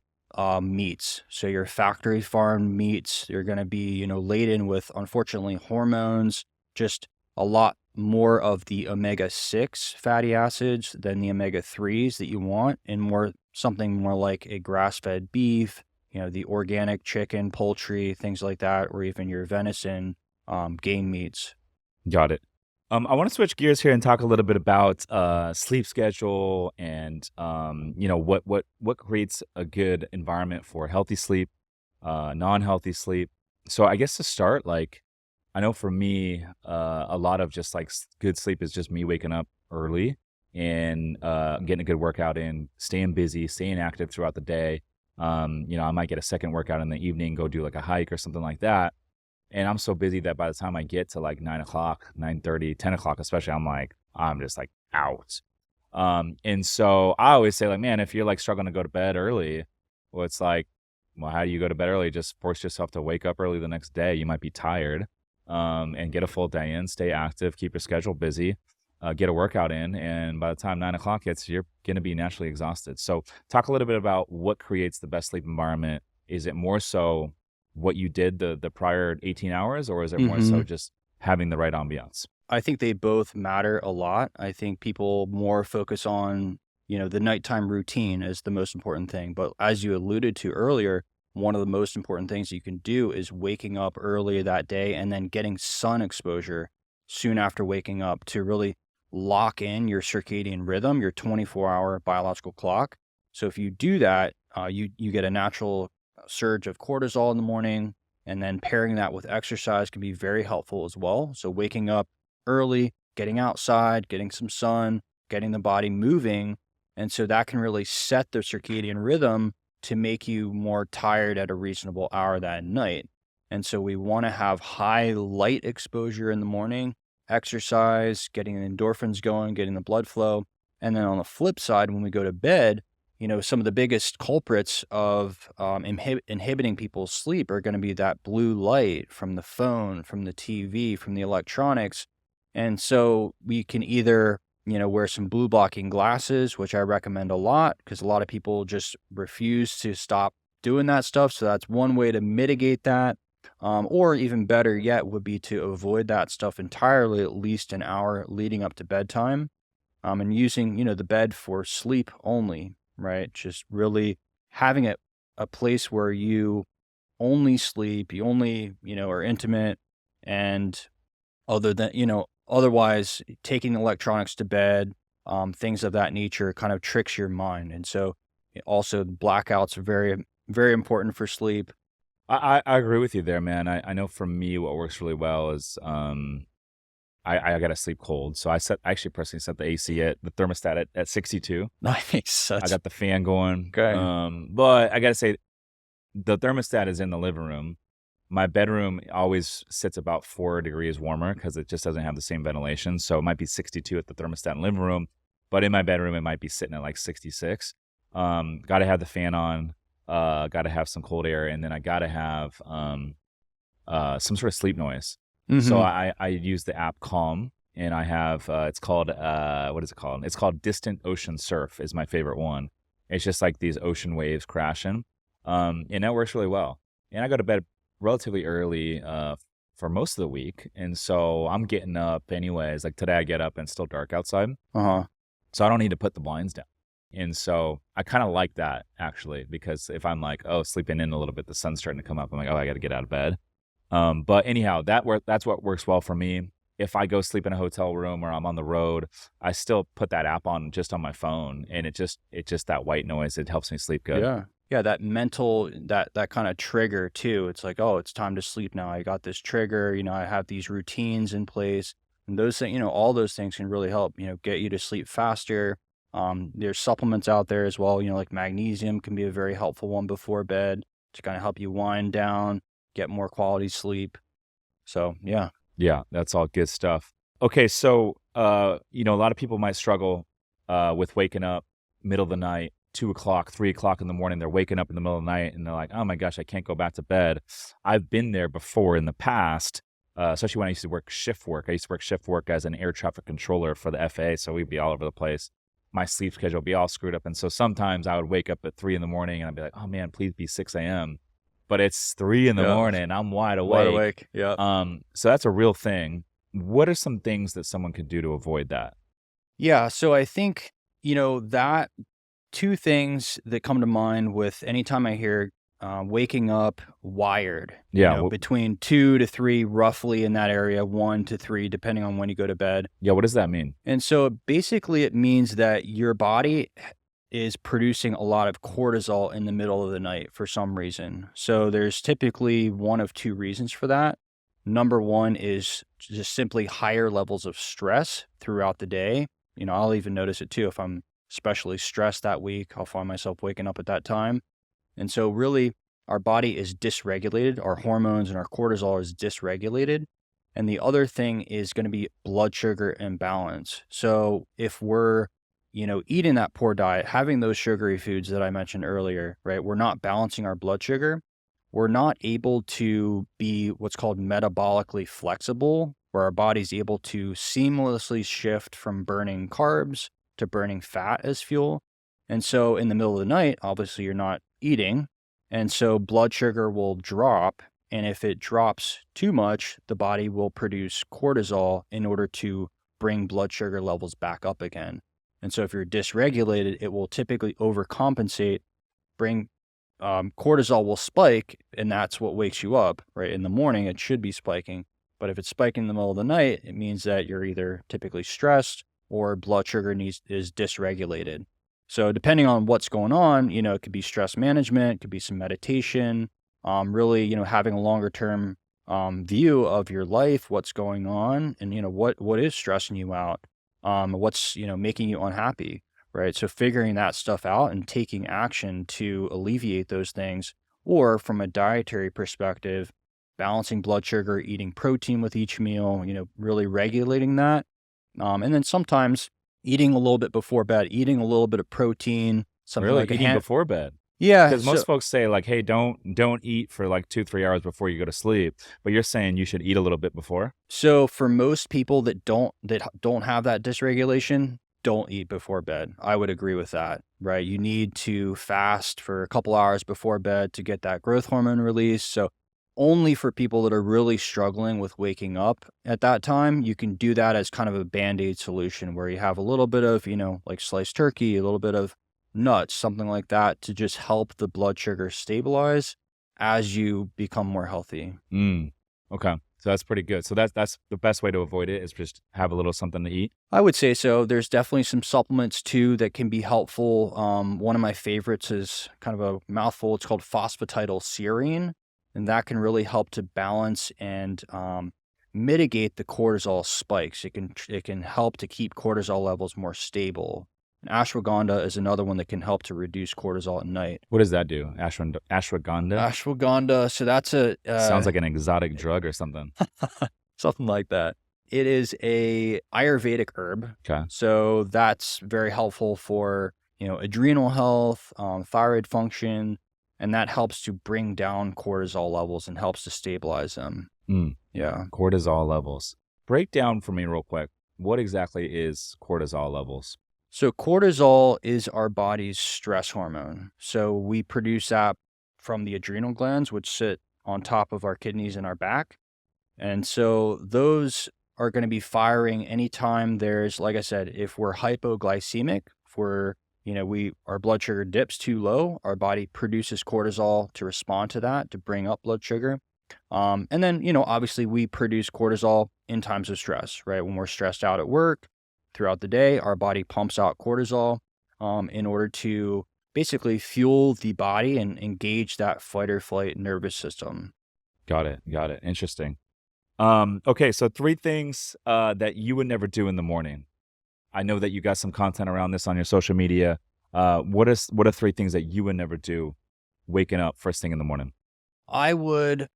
meats. So your factory farmed meats, they're going to be, laden with, unfortunately, hormones, just a lot more of the omega-6 fatty acids than the omega-3s that you want, and something more like a grass-fed beef, the organic chicken, poultry, things like that, or even your venison, game meats. Got it. I want to switch gears here and talk a little bit about sleep schedule and what creates a good environment for healthy sleep, non-healthy sleep. So I guess to start, like I know for me, a lot of just like good sleep is just me waking up early and getting a good workout in, staying busy, staying active throughout the day. I might get a second workout in the evening, go do like a hike or something like that. And I'm so busy that by the time I get to like 9 o'clock, 9:30, 10 o'clock, especially, I'm just like out. And so I always say like, man, if you're like struggling to go to bed early, well, it's like, well, how do you go to bed early? Just force yourself to wake up early the next day. You might be tired, and get a full day in, stay active, keep your schedule busy, get a workout in. And by the time 9 o'clock hits, you're going to be naturally exhausted. So talk a little bit about what creates the best sleep environment. Is it more so what you did the prior 18 hours, or is it more so just having the right ambiance? I think they both matter a lot. I think people more focus on, the nighttime routine as the most important thing. But as you alluded to earlier, one of the most important things you can do is waking up early that day and then getting sun exposure soon after waking up to really lock in your circadian rhythm, your 24-hour biological clock. So if you do that, you get a natural surge of cortisol in the morning, and then pairing that with exercise can be very helpful as well. So waking up early, getting outside, getting some sun, getting the body moving. And so that can really set the circadian rhythm to make you more tired at a reasonable hour that night. And so we want to have high light exposure in the morning, exercise, getting the endorphins going, getting the blood flow. And then on the flip side, when we go to bed, some of the biggest culprits of inhibiting people's sleep are going to be that blue light from the phone, from the TV, from the electronics. And so we can either wear some blue blocking glasses, which I recommend a lot because a lot of people just refuse to stop doing that stuff. So that's one way to mitigate that. Or even better yet would be to avoid that stuff entirely, at least an hour leading up to bedtime. And using, the bed for sleep only, right? Just really having it a place where you only sleep, you only, are intimate and other than, otherwise taking electronics to bed, things of that nature kind of tricks your mind. And so also blackouts are very, very important for sleep. I agree with you there, man. I know for me, what works really well is I gotta sleep cold. So I actually personally set the AC at the thermostat at 62. Nice. I That's got the fan going. okay. But I gotta say the thermostat is in the living room. My bedroom always sits about 4 degrees warmer because it just doesn't have the same ventilation. So it might be 62 at the thermostat in the living room, but in my bedroom it might be sitting at like 66. Gotta have the fan on. Gotta have some cold air, and then I gotta have some sort of sleep noise. So Hmm. I use the app Calm, and I have it's called what is it called? It's called Distant Ocean Surf is my favorite one. It's just like these ocean waves crashing, and that works really well. And I go to bed relatively early for most of the week, and so I'm getting up anyways. Like today, I get up and it's still dark outside, Uh-huh. so I don't need to put the blinds down. And so I kind of like that actually, because if I'm like, oh, sleeping in a little bit, the sun's starting to come up. I'm like, oh, I got to get out of bed. But anyhow, that's what works well for me. If I go sleep in a hotel room or I'm on the road, I still put that app on just on my phone, and it just that white noise. It helps me sleep good. Yeah. Yeah, that mental that kind of trigger too. It's like, "Oh, it's time to sleep now. I got this trigger, I have these routines in place." And those things, all those things can really help, get you to sleep faster. There's supplements out there as well, like magnesium can be a very helpful one before bed to kind of help you wind down, get more quality sleep. So, yeah. Yeah, that's all good stuff. Okay, so a lot of people might struggle with waking up middle of the night, 2 o'clock, 3 o'clock in the morning. They're waking up in the middle of the night and they're like, "Oh my gosh, I can't go back to bed." I've been there before in the past, especially when I used to work shift work. I used to work shift work as an air traffic controller for the FAA, so we'd be all over the place. My sleep schedule would be all screwed up, and so sometimes I would wake up at 3 in the morning and I'd be like, "Oh man, please be 6 a.m." But it's 3 in the morning. I'm wide Wide awake. awake. Yeah. So that's a real thing. What are some things that someone could do to avoid that? Yeah, so I think, that two things that come to mind with anytime I hear waking up wired, Yeah, between 2 to 3, roughly in that area, 1 to 3, depending on when you go to bed. yeah. What does that mean? And so basically, it means that your body is producing a lot of cortisol in the middle of the night for some reason. So there's typically one of two reasons for that. Number one is just simply higher levels of stress throughout the day. I'll even notice it too. If I'm especially stressed that week, I'll find myself waking up at that time. And so, really, our body is dysregulated. Our hormones and our cortisol is dysregulated. And the other thing is going to be blood sugar imbalance. So, if we're, eating that poor diet, having those sugary foods that I mentioned earlier, right, we're not balancing our blood sugar. We're not able to be what's called metabolically flexible, where our body's able to seamlessly shift from burning carbs to burning fat as fuel. And so in the middle of the night, obviously you're not eating. And so blood sugar will drop. And if it drops too much, the body will produce cortisol in order to bring blood sugar levels back up again. And so if you're dysregulated, it will typically overcompensate, bring cortisol will spike, and that's what wakes you up, right? In the morning, it should be spiking. But if it's spiking in the middle of the night, it means that you're either typically stressed or blood sugar is dysregulated. So depending on what's going on, it could be stress management, it could be some meditation, really, having a longer term view of your life, what's going on, and what is stressing you out, what's making you unhappy, right? So figuring that stuff out and taking action to alleviate those things, or from a dietary perspective, balancing blood sugar, eating protein with each meal, really regulating that. And then sometimes eating a little bit before bed, eating a little bit of protein, something Really, like a eating hand. before bed? Yeah, Because so most folks say like, hey, don't eat for like 2-3 hours before you go to sleep. But you're saying you should eat a little bit before. so for most people that don't have that dysregulation, don't eat before bed. I would agree with that, right? You need to fast for a couple hours before bed to get that growth hormone release. So only for people that are really struggling with waking up at that time, you can do that as kind of a band-aid solution where you have a little bit of, like sliced turkey, a little bit of nuts, something like that to just help the blood sugar stabilize as you become more healthy. Mm. Okay. So that's pretty good. So that's the best way to avoid it is just have a little something to eat. I would say so. There's definitely some supplements too that can be helpful. One of my favorites is kind of a mouthful. It's called phosphatidylserine, and that can really help to balance and mitigate the cortisol spikes. It can help to keep cortisol levels more stable. And ashwagandha is another one that can help to reduce cortisol at night. What does that do? Ashwagandha? Ashwagandha, so that's a Sounds like an exotic drug or something. something like that. It is a Ayurvedic herb, Okay. so that's very helpful for, adrenal health, thyroid function, and that helps to bring down cortisol levels and helps to stabilize them. Mm. Yeah. Cortisol levels. Break down for me real quick. What exactly is cortisol levels? So cortisol is our body's stress hormone. So we produce that from the adrenal glands, which sit on top of our kidneys and our back. And so those are going to be firing anytime there's, like I said, if we're hypoglycemic, if we're, our blood sugar dips too low, our body produces cortisol to respond to that, to bring up blood sugar. And then, obviously we produce cortisol in times of stress, right? When we're stressed out at work throughout the day, our body pumps out cortisol in order to basically fuel the body and engage that fight or flight nervous system. Got it. Got it. Interesting. Okay, so 3 things that you would never do in the morning. I know that you got some content around this on your social media. What are 3 things that you would never do waking up first thing in the morning? I would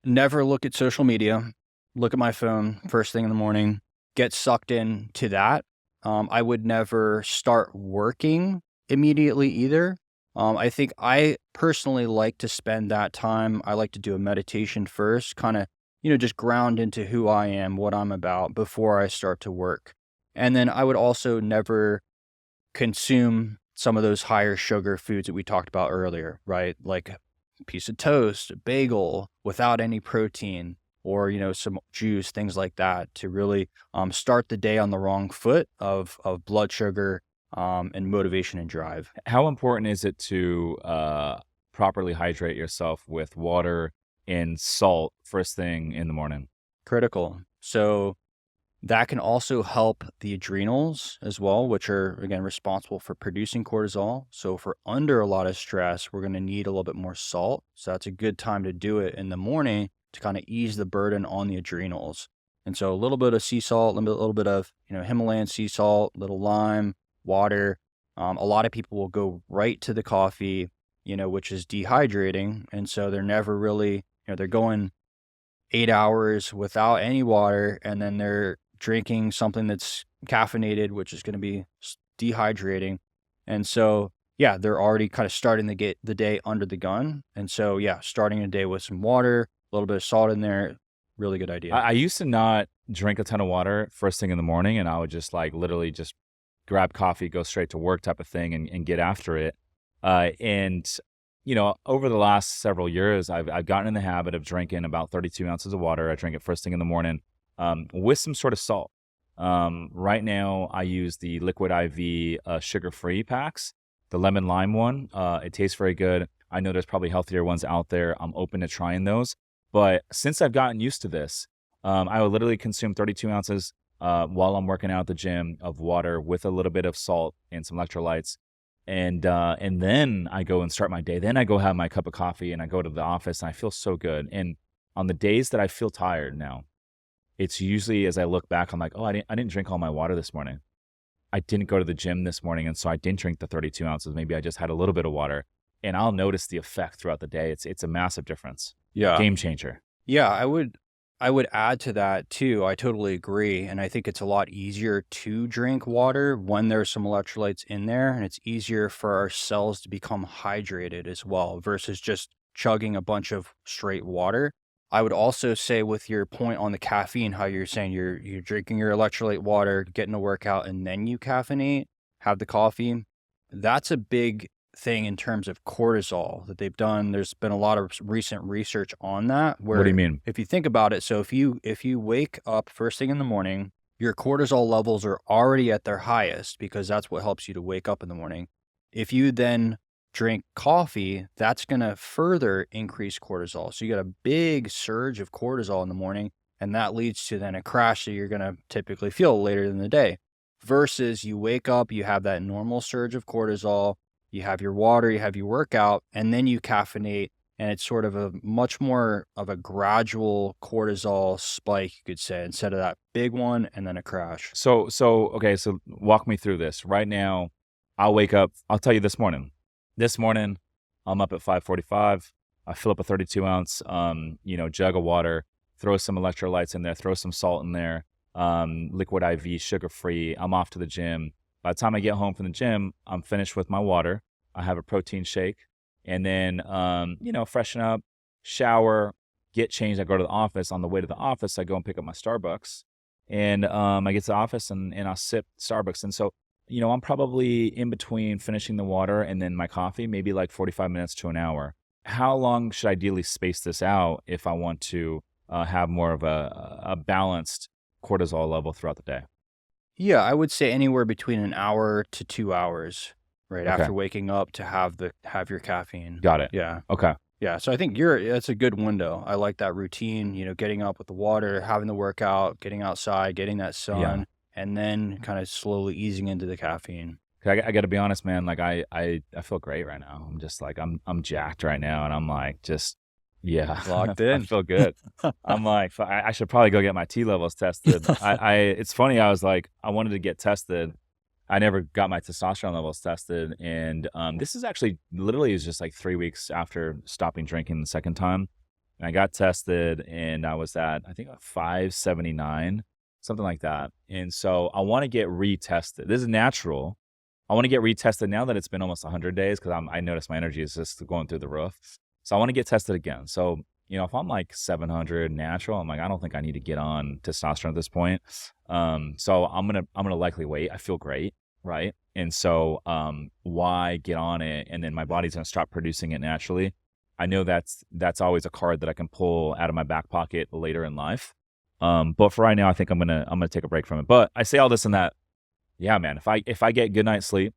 never look at social media, look at my phone first thing in the morning, get sucked into that. I would never start working immediately either. I think I personally like to spend that time. I like to do a meditation first, kind of, just ground into who I am, what I'm about before I start to work. And then I would also never consume some of those higher sugar foods that we talked about earlier, right? Like a piece of toast, a bagel without any protein, or, some juice, things like that to really start the day on the wrong foot of blood sugar and motivation and drive. How important is it to properly hydrate yourself with water and salt first thing in the morning? Critical. So that can also help the adrenals as well, which are, again, responsible for producing cortisol. So if we're under a lot of stress, we're going to need a little bit more salt. So that's a good time to do it in the morning to kind of ease the burden on the adrenals. And so a little bit of sea salt, a little bit of, Himalayan sea salt, little lime, water. A lot of people will go right to the coffee, which is dehydrating. And so they're never really, they're going 8 hours without any water, and then they're drinking something that's caffeinated, which is going to be dehydrating. And so, yeah, they're already kind of starting to get the day under the gun. And so, yeah, starting a day with some water, a little bit of salt in there, really good idea. I used to not drink a ton of water first thing in the morning, and I would just like literally just grab coffee, go straight to work type of thing and get after it. And over the last several years, I've gotten in the habit of drinking about 32 ounces of water. I drink it first thing in the morning with some sort of salt. Right now, I use the Liquid IV sugar-free packs, the lemon lime one. It tastes very good. I know there's probably healthier ones out there. I'm open to trying those. But since I've gotten used to this, I will literally consume 32 ounces while I'm working out at the gym of water with a little bit of salt and some electrolytes. And then I go and start my day. Then I go have my cup of coffee and I go to the office and I feel so good. And on the days that I feel tired now, it's usually as I look back, I'm like, oh, I didn't drink all my water this morning. I didn't go to the gym this morning, and so I didn't drink the 32 ounces. Maybe I just had a little bit of water, and I'll notice the effect throughout the day. It's a massive difference. Yeah. Game changer. Yeah, I would I would add to that too. I totally agree. And I think it's a lot easier to drink water when there's some electrolytes in there. And it's easier for our cells to become hydrated as well versus just chugging a bunch of straight water. I would also say with your point on the caffeine, how you're saying you're drinking your electrolyte water, getting a workout, and then you caffeinate, have the coffee. That's a big thing in terms of cortisol that they've done. There's been a lot of recent research on that What do you where mean? if you think about it, so if you wake up first thing in the morning, your cortisol levels are already at their highest because that's what helps you to wake up in the morning. If you then drink coffee, that's going to further increase cortisol. So you get a big surge of cortisol in the morning, and that leads to then a crash that you're going to typically feel later in the day. Versus you wake up, you have that normal surge of cortisol, you have your water, you have your workout, and then you caffeinate, and it's sort of a much more of a gradual cortisol spike, you could say, instead of that big one and then a crash. Okay, so walk me through this. Right now, I'll wake up, I'll tell you this morning. This morning, I'm up at 5:45. I fill up a 32-ounce, jug of water, throw some electrolytes in there, throw some salt in there, liquid IV, sugar-free. I'm off to the gym. By the time I get home from the gym, I'm finished with my water. I have a protein shake, and then, freshen up, shower, get changed. I go to the office. On the way to the office, I go and pick up my Starbucks, and I get to the office and I'll sip Starbucks. And so, I'm probably in between finishing the water and then my coffee, maybe like 45 minutes to an hour. How long should I ideally space this out if I want to have more of a balanced cortisol level throughout the day? Yeah, I would say anywhere between an hour to 2 hours, right Okay, after waking up to have your caffeine. got it. Yeah. Okay. Yeah, so I think that's a good window. I like that routine, getting up with the water, having the workout, getting outside, getting that Yeah. sun, and then kind of slowly easing into the caffeine. 'Cause I got to be honest, man. Like I feel great right now. I'm just like I'm jacked right now, and I'm like just yeah, Locked I in. feel good. I'm like I should probably go get my T levels tested. I it's funny. I was like I wanted to get tested. I never got my testosterone levels tested, and this is actually literally is just like 3 weeks after stopping drinking the second time. And I got tested, and I was at I think 579, something like that. And so I want to get retested. This is natural. I want to get retested now that it's been almost 100 days because I noticed my energy is just going through the roof. So I want to get tested again. So, if I'm like 700 natural, I'm like, I don't think I need to get on testosterone at this point. So I'm gonna likely wait. I feel great, right? And so, why get on it? And then my body's gonna stop producing it naturally. I know that's always a card that I can pull out of my back pocket later in life. But for right now, I think I'm gonna take a break from it. But I say all this and that. Yeah, man. If I get good night's sleep,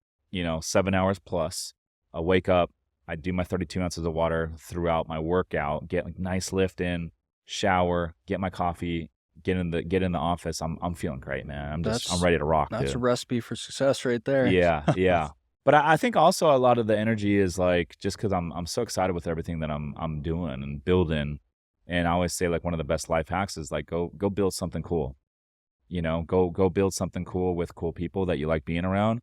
7 hours plus, I wake up, I do my 32 ounces of water throughout my workout, get like nice lift in, shower, get my coffee, get in the office. I'm feeling great, man. I'm That's ready to rock, that's a dude. recipe for success right there. Yeah, yeah. But I think also a lot of the energy is like just because I'm so excited with everything that I'm doing and building. And I always say like one of the best life hacks is like go build something cool. Go build something cool with cool people that you like being around,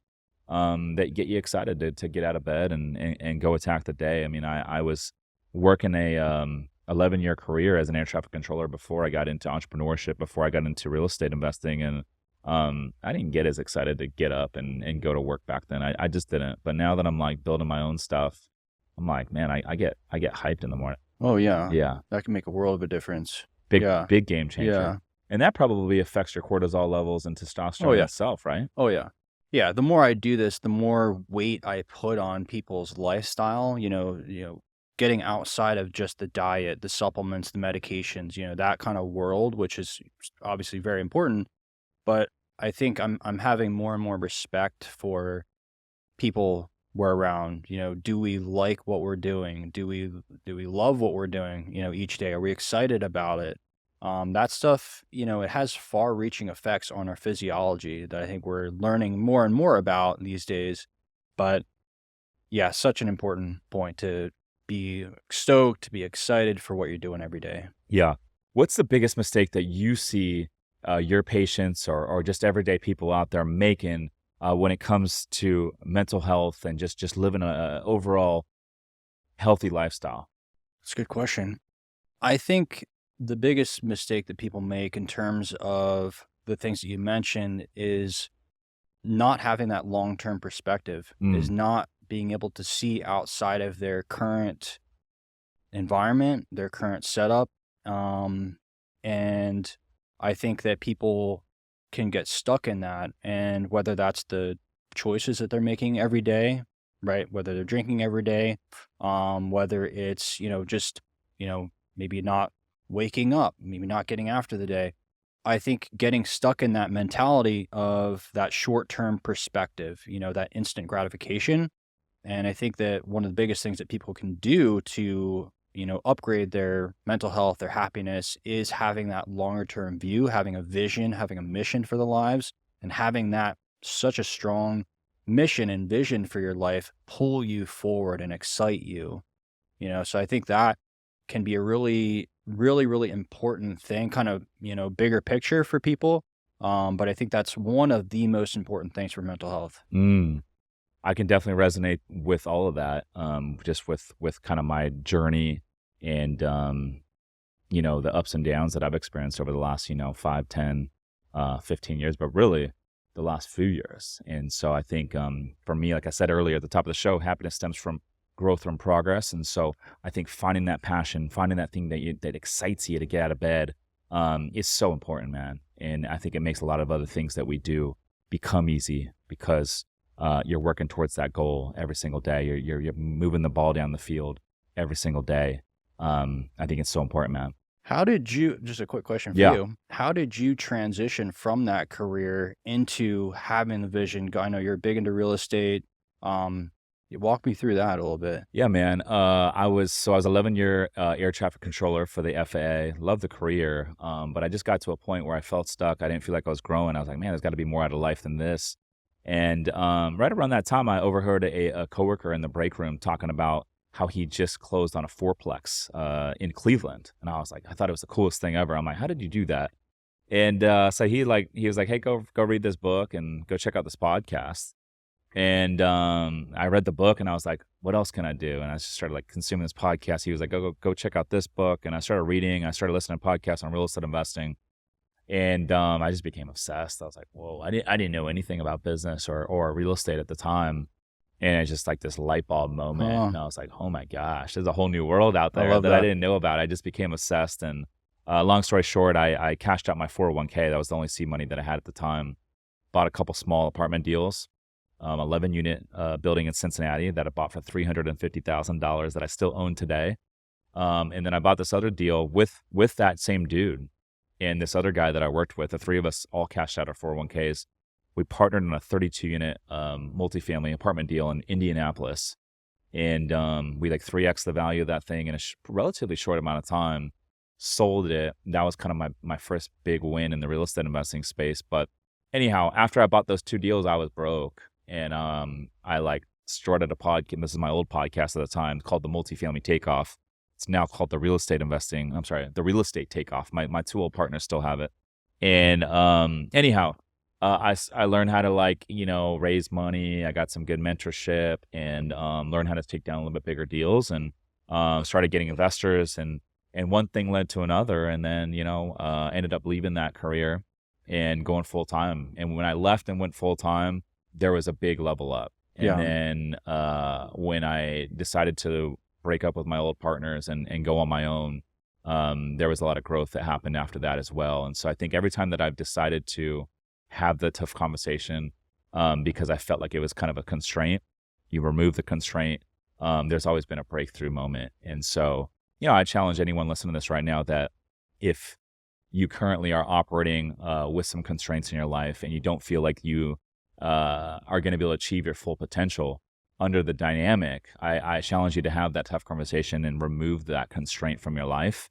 that get you excited to get out of bed and go attack the day. I mean, I was working a 11-year career as an air traffic controller before I got into entrepreneurship, before I got into real estate investing, and I didn't get as excited to get up and go to work back then. I just didn't. But now that I'm like building my own stuff, I'm like, man, I get hyped in the morning. Oh yeah, Yeah, that can make a world of a difference. big Yeah, big game changer. yeah. And that probably affects your cortisol levels and Oh testosterone yeah. itself, right? Oh yeah. Yeah, the more I do this, the more weight I put on people's lifestyle, getting outside of just the diet, the supplements, the medications, that kind of world, which is obviously very important. But I think I'm having more and more respect for people we're around. Do we like what we're doing? Do we love what we're doing, each day? Are we excited about it? That stuff, it has far reaching effects on our physiology that I think we're learning more and more about these days. But yeah, such an important point to be stoked, to be excited for what you're doing every day. Yeah. What's the biggest mistake that you see your patients or just everyday people out there making when it comes to mental health and just living a overall healthy lifestyle? That's a good question. I think the biggest mistake that people make in terms of the things that you mentioned is not having that long-term perspective, is Mm, not being able to see outside of their current environment, their current setup. Um, and I think that people can get stuck in that. And whether that's the choices that they're making every day, right? Whether they're drinking every day, whether it's, just, maybe not waking up, maybe not getting after the day. I think getting stuck in that mentality of that short term perspective, that instant gratification, and I think that one of the biggest things that people can do to, upgrade their mental health, their happiness is having that longer term view, having a vision, having a mission for the lives, and having that such a strong mission and vision for your life pull you forward and excite you. So I think that can be a really, really, really important thing, kind of, bigger picture for people. But I think that's one of the most important things for mental health. mm. I can definitely resonate with all of that, just with kind of my journey and, the ups and downs that I've experienced over the last, 5, 10, 15 years, but really the last few years. And so I think for me, like I said earlier at the top of the show, happiness stems from growth and progress. And so I think finding that passion, finding that thing that excites you to get out of bed, is so important, man. And I think it makes a lot of other things that we do become easy because you're working towards that goal every single day. You're moving the ball down the field every single day. I think it's so important, man. How did you, just a quick question for Yeah. you, how did you transition from that career into having the vision? I know you're big into real estate. You walk me through that a little bit. Yeah, man. I was 11-year air traffic controller for the FAA. Loved the career, but I just got to a point where I felt stuck. I didn't feel like I was growing. I was like, man, there's got to be more out of life than this. And right around that time, I overheard a coworker in the break room talking about how he just closed on a fourplex in Cleveland, and I was like, I thought it was the coolest thing ever. I'm like, how did you do that? And so he was like, hey, go read this book and go check out this podcast. And I read the book and I was like, what else can I do? And I just started like consuming this podcast. He was like, go check out this book. And I started reading. I started listening to podcasts on real estate investing. And I just became obsessed. I was like, whoa, I didn't know anything about business or real estate at the time. And it's just like this light bulb moment. Huh. And I was like, oh my gosh, there's a whole new world out I there love that I that. didn't know about. I just became obsessed. And long story short, I cashed out my 401k. That was the only seed money that I had at the time. Bought a couple small apartment deals, 11 unit building in Cincinnati that I bought for $350,000 that I still own today. And then I bought this other deal with that same dude and this other guy that I worked with. The three of us all cashed out our 401ks. We partnered on a 32 unit multifamily apartment deal in Indianapolis. And we like 3x the value of that thing in a relatively short amount of time. Sold it. That was kind of my first big win in the real estate investing space. But anyhow, after I bought those two deals, I was broke. And I like started a podcast. This is my old podcast at the time called The Multifamily Takeoff. It's now called The Real Estate Takeoff. My two old partners still have it. And anyhow, I learned how to raise money. I got some good mentorship and learned how to take down a little bit bigger deals and started getting investors and one thing led to another. And then, ended up leaving that career and going full time. And when I left and went full time, there was a big level up. And Yeah. then when I decided to break up with my old partners and go on my own, there was a lot of growth that happened after that as well. And so I think every time that I've decided to have the tough conversation, because I felt like it was kind of a constraint, you remove the constraint, there's always been a breakthrough moment. And so, I challenge anyone listening to this right now that if you currently are operating with some constraints in your life and you don't feel like you are going to be able to achieve your full potential under the dynamic, I challenge you to have that tough conversation and remove that constraint from your life,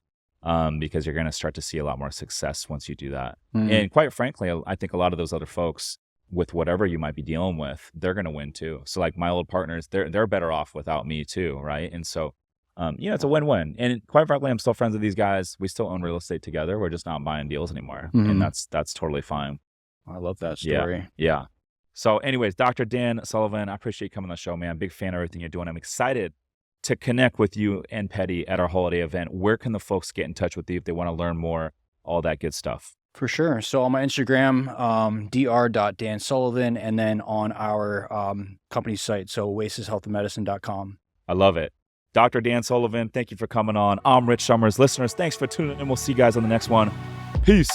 because you're going to start to see a lot more success once you do that. Mm. And quite frankly, I think a lot of those other folks, with whatever you might be dealing with, they're going to win too. So like my old partners, they're better off without me too, right? And so, it's a win-win. And quite frankly, I'm still friends with these guys. We still own real estate together. We're just not buying deals anymore, and Mhm. that's totally fine. I love that Yeah, story. yeah. So anyways, Dr. Dan Sullivan, I appreciate you coming on the show, man. Big fan of everything you're doing. I'm excited to connect with you and Petty at our holiday event, where can the folks get in touch with you if they want to learn more, all that good stuff? For sure. So on my Instagram, dr.dansullivan, and then on our company site, so oasishealthandmedicine.com. I love it. Dr. Dan Sullivan, thank you for coming on. I'm Rich Summers. Listeners, thanks for tuning in. We'll see you guys on the next one. Peace.